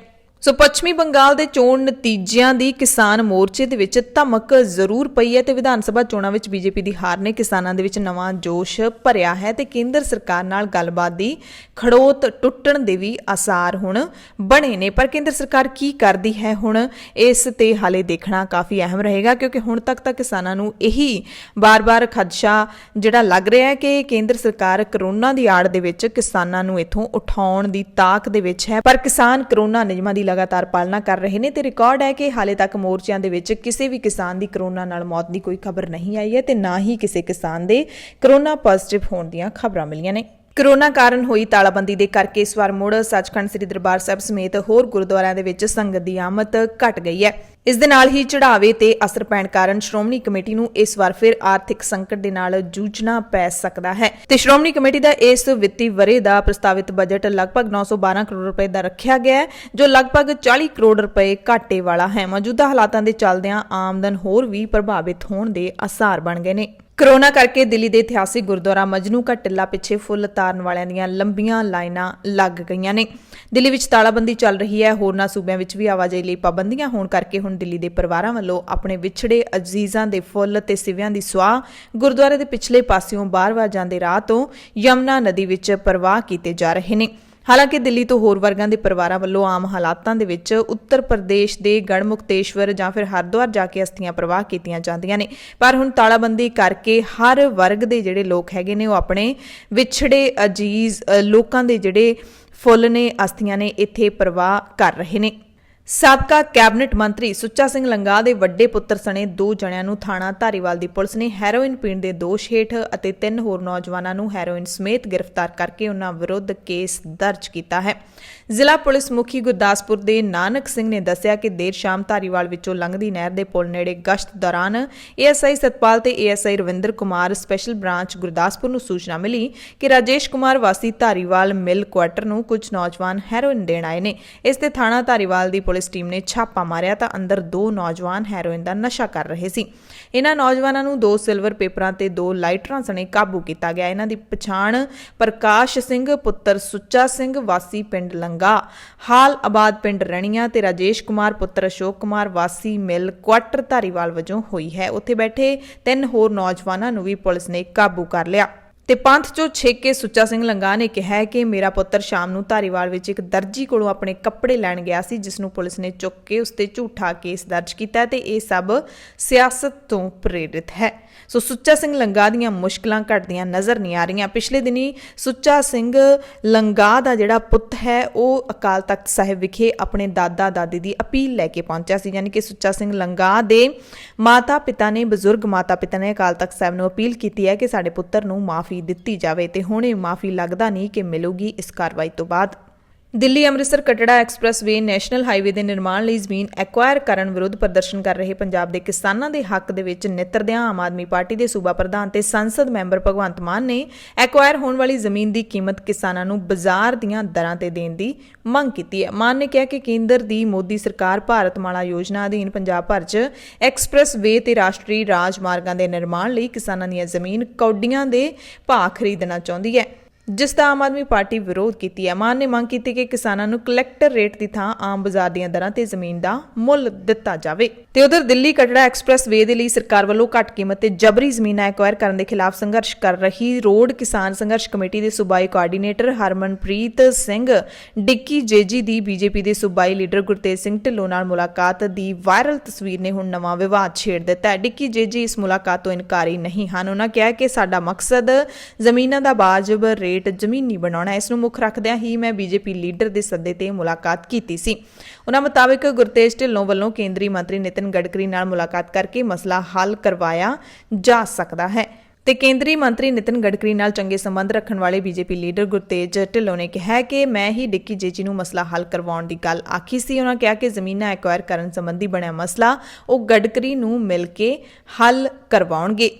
ਸੋ ਪੱਛਮੀ ਬੰਗਾਲ ਦੇ ਚੋਣ ਨਤੀਜਿਆਂ ਦੀ ਕਿਸਾਨ ਮੋਰਚੇ ਦੇ ਵਿੱਚ ਧਮਕ ਜ਼ਰੂਰ ਪਈ ਹੈ ਤੇ ਵਿਧਾਨ ਸਭਾ ਚੋਣਾਂ ਵਿੱਚ ਬੀਜੇਪੀ ਦੀ ਹਾਰ ਨੇ ਕਿਸਾਨਾਂ ਦੇ ਵਿੱਚ ਨਵਾਂ ਜੋਸ਼ ਭਰਿਆ ਹੈ ਤੇ ਕੇਂਦਰ ਸਰਕਾਰ ਨਾਲ ਗੱਲਬਾਤ ਦੀ ਖੜੋਤ ਟੁੱਟਣ ਦੇ ਵੀ ਆਸਾਰ ਹੁਣ ਬਣੇ ਨੇ। ਪਰ ਕੇਂਦਰ ਸਰਕਾਰ ਕੀ ਕਰਦੀ ਹੈ ਹੁਣ ਇਸ ਤੇ ਹਾਲੇ ਦੇਖਣਾ ਕਾਫੀ ਅਹਿਮ ਰਹੇਗਾ, ਕਿਉਂਕਿ ਹੁਣ ਤੱਕ ਤਾਂ ਕਿਸਾਨਾਂ ਨੂੰ ਇਹੀ ਬਾਰ-ਬਾਰ ਖਦਸ਼ਾ ਜਿਹੜਾ ਲੱਗ ਰਿਹਾ ਹੈ ਕਿ ਕੇਂਦਰ ਸਰਕਾਰ ਕਰੋਨਾ ਦੀ ਆੜ ਦੇ ਵਿੱਚ ਕਿਸਾਨਾਂ ਨੂੰ ਇੱਥੋਂ ਉਠਾਉਣ ਦੀ ਤਾਕ ਦੇ ਵਿੱਚ ਹੈ। ਪਰ ਕਿਸਾਨ ਕਰੋਨਾ ਨਿਯਮਾਂ ਦੀ ਲਗਾਤਾਰ ਪਾਲਣਾ ਕਰ ਰਹੇ ਨੇ ਤੇ ਰਿਕਾਰਡ ਹੈ ਕਿ ਹਾਲੇ ਤੱਕ ਮੋਰਚਿਆਂ ਦੇ ਵਿੱਚ ਕਿਸੇ ਵੀ ਕਿਸਾਨ ਦੀ ਕਰੋਨਾ ਨਾਲ ਮੌਤ ਦੀ ਕੋਈ ਖਬਰ ਨਹੀਂ ਆਈ ਹੈ ਤੇ ਨਾ ਹੀ ਕਿਸੇ ਕਿਸਾਨ ਦੇ ਕਰੋਨਾ ਪੋਜ਼ਿਟਿਵ ਹੋਣ ਦੀਆਂ ਖਬਰਾਂ ਮਿਲੀਆਂ ਨੇ। ਕਰੋਨਾ ਕਾਰਨ ਹੋਈ ਤਾਲਾਬੰਦੀ ਦੇ ਕਰਕੇ ਇਸ ਵਾਰ ਮੁੜ ਸੱਚਖੰਡ ਸ੍ਰੀ ਦਰਬਾਰ ਸਾਹਿਬ ਸਮੇਤ ਹੋਰ ਗੁਰਦੁਆਰਿਆਂ ਦੇ ਵਿੱਚ ਸੰਗਤ ਦੀ ਆਮਦ ਘਟ ਗਈ ਹੈ। ਇਸ ਦੇ ਨਾਲ ਹੀ ਚੜਾਵੇ ਤੇ ਅਸਰ ਪੈਣ ਕਾਰਨ ਸ਼੍ਰੋਮਣੀ ਕਮੇਟੀ ਨੂੰ ਇਸ ਵਾਰ ਫਿਰ ਆਰਥਿਕ ਸੰਕਟ ਦੇ ਨਾਲ ਜੂਝਣਾ ਪੈ ਸਕਦਾ ਹੈ ਤੇ ਸ਼੍ਰੋਮਣੀ ਕਮੇਟੀ ਦਾ ਇਸ ਵਿੱਤੀ ਵਰ੍ਹੇ ਦਾ ਪ੍ਰਸਤਾਵਿਤ ਬਜਟ ਲਗਭਗ 912 ਕਰੋੜ ਰੁਪਏ ਦਾ ਰੱਖਿਆ ਗਿਆ ਹੈ, ਜੋ ਲਗਭਗ 40 ਕਰੋੜ ਰੁਪਏ ਘਾਟੇ ਵਾਲਾ ਹੈ। ਮੌਜੂਦਾ ਹਾਲਾਤਾਂ ਦੇ ਚੱਲਦਿਆਂ ਆਮਦਨ ਹੋਰ ਵੀ ਪ੍ਰਭਾਵਿਤ ਹੋਣ ਦੇ ਆਸਾਰ ਬਣ ਗਏ ਨੇ। ਕਰੋਨਾ ਕਰਕੇ ਦਿੱਲੀ ਦੇ ਇਤਿਹਾਸਿਕ ਗੁਰਦੁਆਰਾ ਮਜਨੂ ਕਾ ਟਿੱਲਾ ਪਿੱਛੇ ਫੁੱਲ ਤਾਰਨ ਵਾਲਿਆਂ ਦੀਆਂ ਲੰਬੀਆਂ ਲਾਈਨਾਂ ਲੱਗ ਗਈਆਂ ਨੇ। ਦਿੱਲੀ ਵਿੱਚ ਤਾਲਾਬੰਦੀ ਚੱਲ ਰਹੀ ਹੈ। ਹੋਰਨਾਂ ਸੂਬਿਆਂ ਵਿੱਚ ਵੀ ਆਵਾਜਾਈ ਲਈ ਪਾਬੰਦੀਆਂ ਹੋਣ ਕਰਕੇ ਹੁਣ ਦਿੱਲੀ ਦੇ ਪਰਿਵਾਰਾਂ ਵੱਲੋਂ ਆਪਣੇ ਵਿਛੜੇ ਅਜ਼ੀਜ਼ਾਂ ਦੇ ਫੁੱਲ ਤੇ ਸਿਵਿਆਂ ਦੀ ਸੁਆਹ ਗੁਰਦੁਆਰੇ ਦੇ ਪਿਛਲੇ ਪਾਸਿਓਂ ਬਾਰ-ਬਾਰ ਜਾਂਦੇ ਰਾਹ ਤੋਂ ਯਮੁਨਾ ਨਦੀ ਵਿੱਚ ਪ੍ਰਵਾਹ ਕੀਤੇ ਜਾ ਰਹੇ ਨੇ। ਹਾਲਾਂਕਿ ਦਿੱਲੀ ਤੋਂ ਹੋਰ ਵਰਗਾਂ ਦੇ ਪਰਿਵਾਰਾਂ ਵੱਲੋਂ ਆਮ ਹਾਲਾਤਾਂ ਦੇ ਵਿੱਚ ਉੱਤਰ ਪ੍ਰਦੇਸ਼ ਦੇ ਗੜ੍ਹਮੁਕਤੇਸ਼ਵਰ ਜਾਂ ਫਿਰ ਹਰਿਦੁਆਰ ਜਾ ਕੇ ਅਸਥੀਆਂ ਪ੍ਰਵਾਹ ਕੀਤੀਆਂ ਜਾਂਦੀਆਂ ਨੇ, ਪਰ ਹੁਣ ਤਾਲਾਬੰਦੀ ਕਰਕੇ ਹਰ ਵਰਗ ਦੇ ਜਿਹੜੇ ਲੋਕ ਹੈਗੇ ਨੇ ਉਹ ਆਪਣੇ ਵਿਛੜੇ ਅਜ਼ੀਜ਼ ਲੋਕਾਂ ਦੇ ਜਿਹੜੇ ਫੁੱਲ ਨੇ, ਅਸਥੀਆਂ ਨੇ, ਇੱਥੇ ਪ੍ਰਵਾਹ ਕਰ ਰਹੇ ਨੇ। ਸਾਬਕਾ ਕੈਬਨਿਟ ਮੰਤਰੀ ਸੁੱਚਾ ਸਿੰਘ ਲੰਗਾਹ ਦੇ ਵੱਡੇ ਪੁੱਤਰ ਸਣੇ 2 ਜਣਿਆਂ ਨੂੰ ਥਾਣਾ ਧਾਰੀਵਾਲ ਦੀ ਪੁਲਿਸ ਨੇ ਹੈਰੋਇਨ ਪੀਣ ਦੇ ਦੋਸ਼ ਹੇਠ ਅਤੇ 3 ਹੋਰ ਨੌਜਵਾਨਾਂ ਨੂੰ ਹੈਰੋਇਨ ਸਮੇਤ ਗ੍ਰਿਫਤਾਰ ਕਰਕੇ ਉਨ੍ਹਾਂ ਵਿਰੁੱਧ ਕੇਸ ਦਰਜ ਕੀਤਾ ਹੈ। ਜ਼ਿਲ੍ਹਾ ਪੁਲਿਸ ਮੁਖੀ ਗੁਰਦਾਸਪੁਰ ਦੇ ਨਾਨਕ ਸਿੰਘ ਨੇ ਦੱਸਿਆ ਕਿ ਦੇਰ ਸ਼ਾਮ ਧਾਰੀਵਾਲ ਵਿੱਚੋਂ ਲੰਘਦੀ ਨਹਿਰ ਦੇ ਪੁਲ ਨੇੜੇ ਗਸ਼ਤ ਦੌਰਾਨ ਏਐਸਆਈ ਸਤਪਾਲ ਤੇ ASI Ravinder Kumar special branch Gurdaspur ਨੂੰ ਸੂਚਨਾ ਮਿਲੀ ਕਿ ਰਾਜੇਸ਼ ਕੁਮਾਰ ਵਾਸੀ ਧਾਰੀਵਾਲ ਮਿਲ ਕੁਆਟਰ ਨੂੰ ਕੁਝ ਨੌਜਵਾਨ ਹੈਰੋਇਨ ਦੇਣ ਆਏ ਨੇ। ਇਸ ਤੇ ਥਾਣਾ ਧਾਰੀਵਾਲ ਦੀ ਪੁਲਿਸ ਪੁਲਿਸ ਟੀਮ ਨੇ ਛਾਪਾ ਮਾਰਿਆ ਤਾਂ ਅੰਦਰ 2 ਨੌਜਵਾਨ ਹੈਰੋਇਨ ਦਾ ਨਸ਼ਾ ਕਰ ਰਹੇ ਸੀ। ਇਹਨਾਂ ਨੌਜਵਾਨਾਂ ਨੂੰ 2 ਸਿਲਵਰ ਪੇਪਰਾਂ ਤੇ 2 ਲਾਈਟਰਾਂ ਸਣੇ ਕਾਬੂ ਕੀਤਾ ਗਿਆ। ਇਹਨਾਂ ਦੀ ਪਛਾਣ ਪ੍ਰਕਾਸ਼ ਸਿੰਘ ਪੁੱਤਰ ਸੁੱਚਾ ਸਿੰਘ ਵਾਸੀ ਪਿੰਡ ਲੰਗਾ, ਹਾਲ ਆਬਾਦ ਪਿੰਡ ਰਣੀਆਂ ਤੇ ਰਾਜੇਸ਼ ਕੁਮਾਰ ਪੁੱਤਰ ਅਸ਼ੋਕ ਕੁਮਾਰ ਵਾਸੀ ਮਿਲ ਕੁਆਟਰ ਧਾਰੀਵਾਲ ਵਜੋਂ ਹੋਈ ਹੈ। ਉੱਥੇ ਬੈਠੇ 3 ਹੋਰ ਨੌਜਵਾਨਾਂ ਨੂੰ ਵੀ ਪੁਲਿਸ ਨੇ ਕਾਬੂ ਕਰ ਲਿਆ। ਤੇ ਪੰਥ ਚੋਂ ਛੇਕੇ ਸੁੱਚਾ ਸਿੰਘ ਲੰਗਾ ਨੇ ਕਿਹਾ ਕਿ ਮੇਰਾ ਪੁੱਤਰ ਸ਼ਾਮ ਨੂੰ ਧਾਰੀਵਾਲ ਵਿੱਚ ਇੱਕ ਦਰਜੀ ਕੋਲੋਂ ਆਪਣੇ ਕੱਪੜੇ ਲੈਣ ਗਿਆ ਸੀ, ਜਿਸ ਨੂੰ ਪੁਲਿਸ ਨੇ ਚੁੱਕ ਕੇ ਉਸ ਤੇ ਝੂਠਾ ਕੇਸ ਦਰਜ ਕੀਤਾ ਤੇ ਇਹ ਸਭ ਸਿਆਸਤ ਤੋਂ ਪ੍ਰੇਰਿਤ ਹੈ। ਸੋ ਸੁੱਚਾ ਸਿੰਘ ਲੰਗਾ ਦੀਆਂ ਮੁਸ਼ਕਲਾਂ ਘਟਦੀਆਂ ਨਜ਼ਰ ਨਹੀਂ ਆ ਰਹੀਆਂ। ਪਿਛਲੇ ਦਿਨੀ ਸੁੱਚਾ ਸਿੰਘ ਲੰਗਾ ਦਾ ਜਿਹੜਾ ਪੁੱਤ ਹੈ ਉਹ ਅਕਾਲ ਤਖਤ ਸਾਹਿਬ ਵਿਖੇ ਆਪਣੇ ਦਾਦਾ ਦਾਦੀ ਦੀ ਅਪੀਲ ਲੈ ਕੇ ਪਹੁੰਚਿਆ ਸੀ। ਯਾਨੀ ਕਿ ਸੁੱਚਾ ਸਿੰਘ ਲੰਗਾ ਦੇ ਮਾਤਾ ਪਿਤਾ ਨੇ, ਬਜ਼ੁਰਗ ਮਾਤਾ ਪਿਤਾ ਨੇ ਅਕਾਲ ਤਖਤ ਸਾਹਿਬ ਨੂੰ ਅਪੀਲ ਕੀਤੀ ਹੈ ਕਿ ਸਾਡੇ ਪੁੱਤਰ ਨੂੰ ਮਾਫੀ ਦਿੱਤੀ ਜਾਵੇ ਤੇ ਹੁਣ ਇਹ ਮਾਫੀ ਲੱਗਦਾ ਨਹੀਂ ਕਿ ਮਿਲੂਗੀ ਇਸ ਕਾਰਵਾਈ ਤੋਂ ਬਾਅਦ। Delhi Amritsar Katra expressway national highway ਦੇ ਨਿਰਮਾਣ ਲਈ ਜ਼ਮੀਨ ਐਕਵਾਇਰ ਕਰਨ ਵਿਰੁੱਧ ਪ੍ਰਦਰਸ਼ਨ ਕਰ ਰਹੇ ਪੰਜਾਬ ਦੇ ਕਿਸਾਨਾਂ ਦੇ ਹੱਕ ਦੇ ਵਿੱਚ ਨਿੱਤਰਦਿਆਂ ਆਮ ਆਦਮੀ ਪਾਰਟੀ ਦੇ ਸੂਬਾ ਪ੍ਰਧਾਨ ਤੇ ਸੰਸਦ ਮੈਂਬਰ ਭਗਵੰਤ ਮਾਨ ਨੇ ਐਕਵਾਇਰ ਹੋਣ ਵਾਲੀ ਜ਼ਮੀਨ ਦੀ ਕੀਮਤ ਕਿਸਾਨਾਂ ਨੂੰ ਬਾਜ਼ਾਰ ਦੀਆਂ ਦਰਾਂ ਤੇ ਦੇਣ ਦੀ ਮੰਗ ਕੀਤੀ ਹੈ। ਮਾਨ ਨੇ ਕਿਹਾ ਕਿ ਕੇਂਦਰ ਦੀ ਮੋਦੀ ਸਰਕਾਰ ਭਾਰਤਮਾਲਾ ਯੋਜਨਾ ਅਧੀਨ ਪੰਜਾਬ ਭਰ 'ਚ ਐਕਸਪ੍ਰੈਸਵੇ ਤੇ ਰਾਸ਼ਟਰੀ ਰਾਜ ਮਾਰਗਾਂ ਦੇ ਨਿਰਮਾਣ ਲਈ ਕਿਸਾਨਾਂ ਦੀਆਂ ਜ਼ਮੀਨ ਕੌਡੀਆਂ ਦੇ ਭਾਅ ਖਰੀਦਣਾ ਚਾਹੁੰਦੀ ਹੈ, ਜਿਸ ਦਾ ਆਮ ਆਦਮੀ ਪਾਰਟੀ ਵਿਰੋਧ ਕੀਤੀ ਹੈ। ਮਾਨ ਨੇ ਮੰਗ ਕੀਤੀ ਕਿ ਕਿਸਾਨਾਂ ਨੂੰ ਕਲੈਕਟਰ ਰੇਟ ਦੀ ਥਾਂ ਆਮ ਬਾਜ਼ਾਰ ਦੀਆਂ ਦਰਾਂ ਤੇ ਜ਼ਮੀਨ ਦਾ ਮੁੱਲ ਦਿੱਤਾ ਜਾਵੇ। ਤੇ ਉਧਰ ਦਿੱਲੀ ਕਟੜਾ ਐਕਸਪ੍ਰੈਸਵੇ ਦੇ ਲਈ ਸਰਕਾਰ ਵੱਲੋਂ ਘੱਟ ਕੀਮਤ ਤੇ ਜਬਰੀ ਜ਼ਮੀਨਾਂ ਐਕਵਾਇਰ ਕਰਨ ਦੇ ਖਿਲਾਫ ਸੰਘਰਸ਼ ਕਰ ਰਹੀ ਰੋਡ ਕਿਸਾਨ ਸੰਘਰਸ਼ ਕਮੇਟੀ ਦੇ ਸੂਬਾਈ ਕੋਆਰਡੀਨੇਟਰ ਹਰਮਨਪ੍ਰੀਤ ਸਿੰਘ ਡਿੱਕੀ ਜੇਜੀ ਦੀ ਬੀਜੇਪੀ ਦੇ ਸੂਬਾਈ ਲੀਡਰ ਗੁਰਤੇਜ ਸਿੰਘ ਢਿੱਲੋਂ ਨਾਲ ਮੁਲਾਕਾਤ ਦੀ ਵਾਇਰਲ ਤਸਵੀਰ ਨੇ ਹੁਣ ਨਵਾਂ ਵਿਵਾਦ ਛੇੜ ਦਿੱਤਾ ਹੈ। ਡਿੱਕੀ ਜੇਜੀ ਇਸ ਮੁਲਾਕਾਤ ਤੋਂ ਇਨਕਾਰੀ ਨਹੀਂ ਹਨ। ਉਹਨਾਂ ਕਿਹਾ ਕਿ ਸਾਡਾ ਮਕਸਦ ਜ਼ਮੀਨਾਂ ਦਾ ਵਾਜਬ ਰੇਟ ਜ਼ਮੀਨੀ ਬਣਾਉਣਾ, ਇਸ ਨੂੰ ਮੁੱਖ ਰੱਖਦਿਆਂ ਹੀ ਮੈਂ ਬੀਜੇਪੀ ਲੀਡਰ ਦੇ ਸੱਦੇ ਤੇ ਮੁਲਾਕਾਤ ਕੀਤੀ ਸੀ। ਉਹਨਾਂ ਮੁਤਾਬਕ ਗੁਰਤੇਜ ਢਿੱਲੋਂ ਵੱਲੋਂ ਕੇਂਦਰੀ ਮੰਤਰੀ ਨਿਤਿਨ ਗਡਕਰੀ ਨਾਲ ਮੁਲਾਕਾਤ ਕਰਕੇ ਮਸਲਾ ਹੱਲ ਕਰਵਾਇਆ ਜਾ ਸਕਦਾ ਹੈ ਤੇ ਕੇਂਦਰੀ ਮੰਤਰੀ ਨਿਤਿਨ ਗਡਕਰੀ ਨਾਲ ਚੰਗੇ ਸੰਬੰਧ ਰੱਖਣ ਵਾਲੇ ਬੀਜੇਪੀ ਲੀਡਰ ਗੁਰਤੇਜ ਢਿੱਲੋਂ ਨੇ ਕਿਹਾ ਕਿ ਮੈਂ ਹੀ ਡਿੱਕੀ ਜੇਜੀ ਨੂੰ ਮਸਲਾ ਹੱਲ ਕਰਵਾਉਣ ਦੀ ਗੱਲ ਆਖੀ ਸੀ। ਉਹਨਾਂ ਕਿਹਾ ਕਿ ਜ਼ਮੀਨਾਂ ਐਕਵਾਇਰ ਕਰਨ ਸੰਬੰਧੀ ਬਣਿਆ ਮਸਲਾ ਉਹ ਗਡਕਰੀ ਨੂੰ ਮਿਲ ਕੇ ਹੱਲ ਕਰਵਾਉਣਗੇ।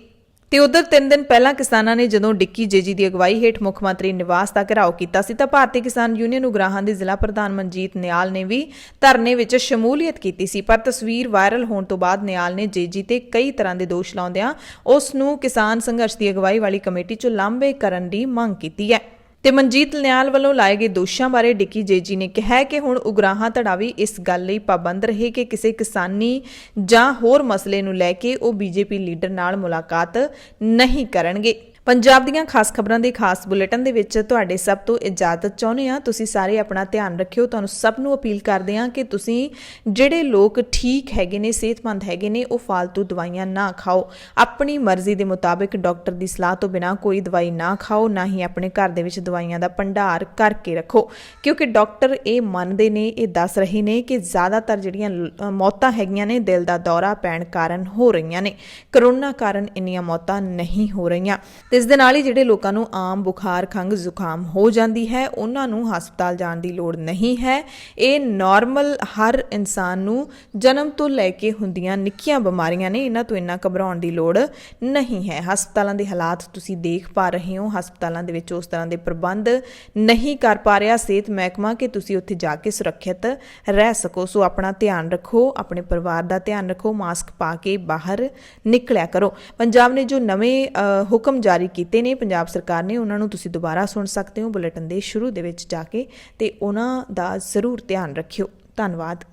ਤੇ ਉਧਰ 3 ਦਿਨ ਪਹਿਲਾਂ ਕਿਸਾਨਾਂ ਨੇ ਜਦੋਂ ਡਿੱਕੀ ਜੇਜੀ ਦੀ ਅਗਵਾਈ ਹੇਠ ਮੁੱਖ ਮੰਤਰੀ ਨਿਵਾਸ ਦਾ ਘਿਰਾਓ ਕੀਤਾ ਸੀ ਤਾਂ ਭਾਰਤੀ ਕਿਸਾਨ ਯੂਨੀਅਨ ਉਗਰਾਹਾਂ ਦੇ ਜ਼ਿਲ੍ਹਾ ਪ੍ਰਧਾਨ ਮਨਜੀਤ ਨਿਆਲ ਨੇ ਵੀ ਧਰਨੇ ਵਿੱਚ ਸ਼ਮੂਲੀਅਤ ਕੀਤੀ ਸੀ। ਪਰ ਤਸਵੀਰ ਵਾਇਰਲ ਹੋਣ ਤੋਂ ਬਾਅਦ ਨਿਆਲ ਨੇ ਜੇਜੀ ਤੇ ਕਈ ਤਰ੍ਹਾਂ ਦੇ ਦੋਸ਼ ਲਾਉਂਦਿਆਂ ਉਸ ਨੂੰ ਕਿਸਾਨ ਸੰਘਰਸ਼ ਦੀ ਅਗਵਾਈ ਵਾਲੀ ਕਮੇਟੀ 'ਚੋਂ ਲਾਂਭੇ ਕਰਨ ਦੀ ਮੰਗ ਕੀਤੀ ਹੈ। ਤੇ ਮਨਜੀਤ ਨਿਆਲ ਵੱਲੋਂ ਲਾਏ ਗਏ ਦੋਸ਼ਾਂ ਬਾਰੇ ਡਿੱਕੀ ਜੇਜੀ ਨੇ ਕਿਹਾ ਕਿ ਹੁਣ ਉਗਰਾਹਾਂ ਧੜਾ ਵੀ ਇਸ ਗੱਲ ਲਈ ਪਾਬੰਦ ਰਹੇ ਕਿ ਕਿਸੇ ਕਿਸਾਨੀ ਜਾਂ ਹੋਰ ਮਸਲੇ ਨੂੰ ਲੈ ਕੇ ਉਹ ਬੀਜੇਪੀ ਲੀਡਰ ਨਾਲ ਮੁਲਾਕਾਤ ਨਹੀਂ ਕਰਨਗੇ। ਪੰਜਾਬ ਦੀਆਂ ਖਾਸ ਖਬਰਾਂ ਦੇ ਖਾਸ ਬੁਲੇਟਿਨ ਦੇ ਵਿੱਚ ਤੁਹਾਡੇ ਸਭ ਤੋਂ ਇਜਾਜ਼ਤ ਚਾਹੁੰਦੇ ਹਾਂ। ਤੁਸੀਂ ਸਾਰੇ ਆਪਣਾ ਧਿਆਨ ਰੱਖਿਓ। ਤੁਹਾਨੂੰ ਸਭ ਨੂੰ ਅਪੀਲ ਕਰਦੇ ਹਾਂ ਕਿ ਤੁਸੀਂ ਜਿਹੜੇ ਲੋਕ ਠੀਕ ਹੈਗੇ ਨੇ, ਸਿਹਤਮੰਦ ਹੈਗੇ ਨੇ, ਉਹ ਫਾਲਤੂ ਦਵਾਈਆਂ ਨਾ ਖਾਓ। ਆਪਣੀ ਮਰਜ਼ੀ ਦੇ ਮੁਤਾਬਿਕ ਡਾਕਟਰ ਦੀ ਸਲਾਹ ਤੋਂ ਬਿਨਾਂ ਕੋਈ ਦਵਾਈ ਨਾ ਖਾਓ, ਨਾ ਹੀ ਆਪਣੇ ਘਰ ਦੇ ਵਿੱਚ ਦਵਾਈਆਂ ਦਾ ਭੰਡਾਰ ਕਰਕੇ ਰੱਖੋ, ਕਿਉਂਕਿ ਡਾਕਟਰ ਇਹ ਮੰਨਦੇ ਨੇ, ਇਹ ਦੱਸ ਰਹੇ ਨੇ ਕਿ ਜ਼ਿਆਦਾਤਰ ਜਿਹੜੀਆਂ ਮੌਤਾਂ ਹੈਗੀਆਂ ਨੇ ਦਿਲ ਦਾ ਦੌਰਾ ਪੈਣ ਕਾਰਨ ਹੋ ਰਹੀਆਂ ਨੇ। ਕਰੋਨਾ ਕਾਰਨ ਇੰਨੀਆਂ ਮੌਤਾਂ ਨਹੀਂ ਹੋ ਰਹੀਆਂ। ਇਸ ਦੇ ਨਾਲ ਹੀ ਜਿਹੜੇ ਲੋਕਾਂ ਨੂੰ ਆਮ ਬੁਖਾਰ, ਖੰਘ, ਜ਼ੁਕਾਮ ਹੋ ਜਾਂਦੀ ਹੈ ਉਹਨਾਂ ਨੂੰ ਹਸਪਤਾਲ ਜਾਣ ਦੀ ਲੋੜ ਨਹੀਂ ਹੈ। ਇਹ ਨਾਰਮਲ ਹਰ ਇਨਸਾਨ ਨੂੰ ਜਨਮ ਤੋਂ ਲੈ ਕੇ ਹੁੰਦੀਆਂ ਨਿੱਕੀਆਂ ਬਿਮਾਰੀਆਂ ਨੇ, ਇਹਨਾਂ ਤੋਂ ਇੰਨਾ ਘਬਰਾਉਣ ਦੀ ਲੋੜ ਨਹੀਂ ਹੈ। ਹਸਪਤਾਲਾਂ ਦੇ ਹਾਲਾਤ ਤੁਸੀਂ ਦੇਖ ਪਾ ਰਹੇ ਹੋ, ਹਸਪਤਾਲਾਂ ਦੇ ਵਿੱਚ ਉਸ ਤਰ੍ਹਾਂ ਦੇ ਪ੍ਰਬੰਧ ਨਹੀਂ ਕਰ ਪਾ ਰਿਹਾ ਸਿਹਤ ਮਹਿਕਮਾ ਕਿ ਤੁਸੀਂ ਉੱਥੇ ਜਾ ਕੇ ਸੁਰੱਖਿਅਤ ਰਹਿ ਸਕੋ। ਸੋ ਆਪਣਾ ਧਿਆਨ ਰੱਖੋ, ਆਪਣੇ ਪਰਿਵਾਰ ਦਾ ਧਿਆਨ ਰੱਖੋ, ਮਾਸਕ ਪਾ ਕੇ ਬਾਹਰ ਨਿਕਲਿਆ ਕਰੋ। ਪੰਜਾਬ ਨੇ ਜੋ ਨਵੇਂ ਹੁਕਮ ਜਾਰੀ ਕੀਤੇ ਨੇ ਪੰਜਾਬ ਸਰਕਾਰ ਨੇ, ਉਹਨਾਂ ਨੂੰ ਤੁਸੀਂ ਦੁਬਾਰਾ ਸੁਣ ਸਕਦੇ ਹੋ ਬੁਲੇਟਿਨ ਦੇ ਸ਼ੁਰੂ ਦੇ ਵਿੱਚ ਜਾ ਕੇ, ਤੇ ਉਹਨਾਂ ਦਾ ਜ਼ਰੂਰ ਧਿਆਨ ਰੱਖਿਓ। ਧੰਨਵਾਦ।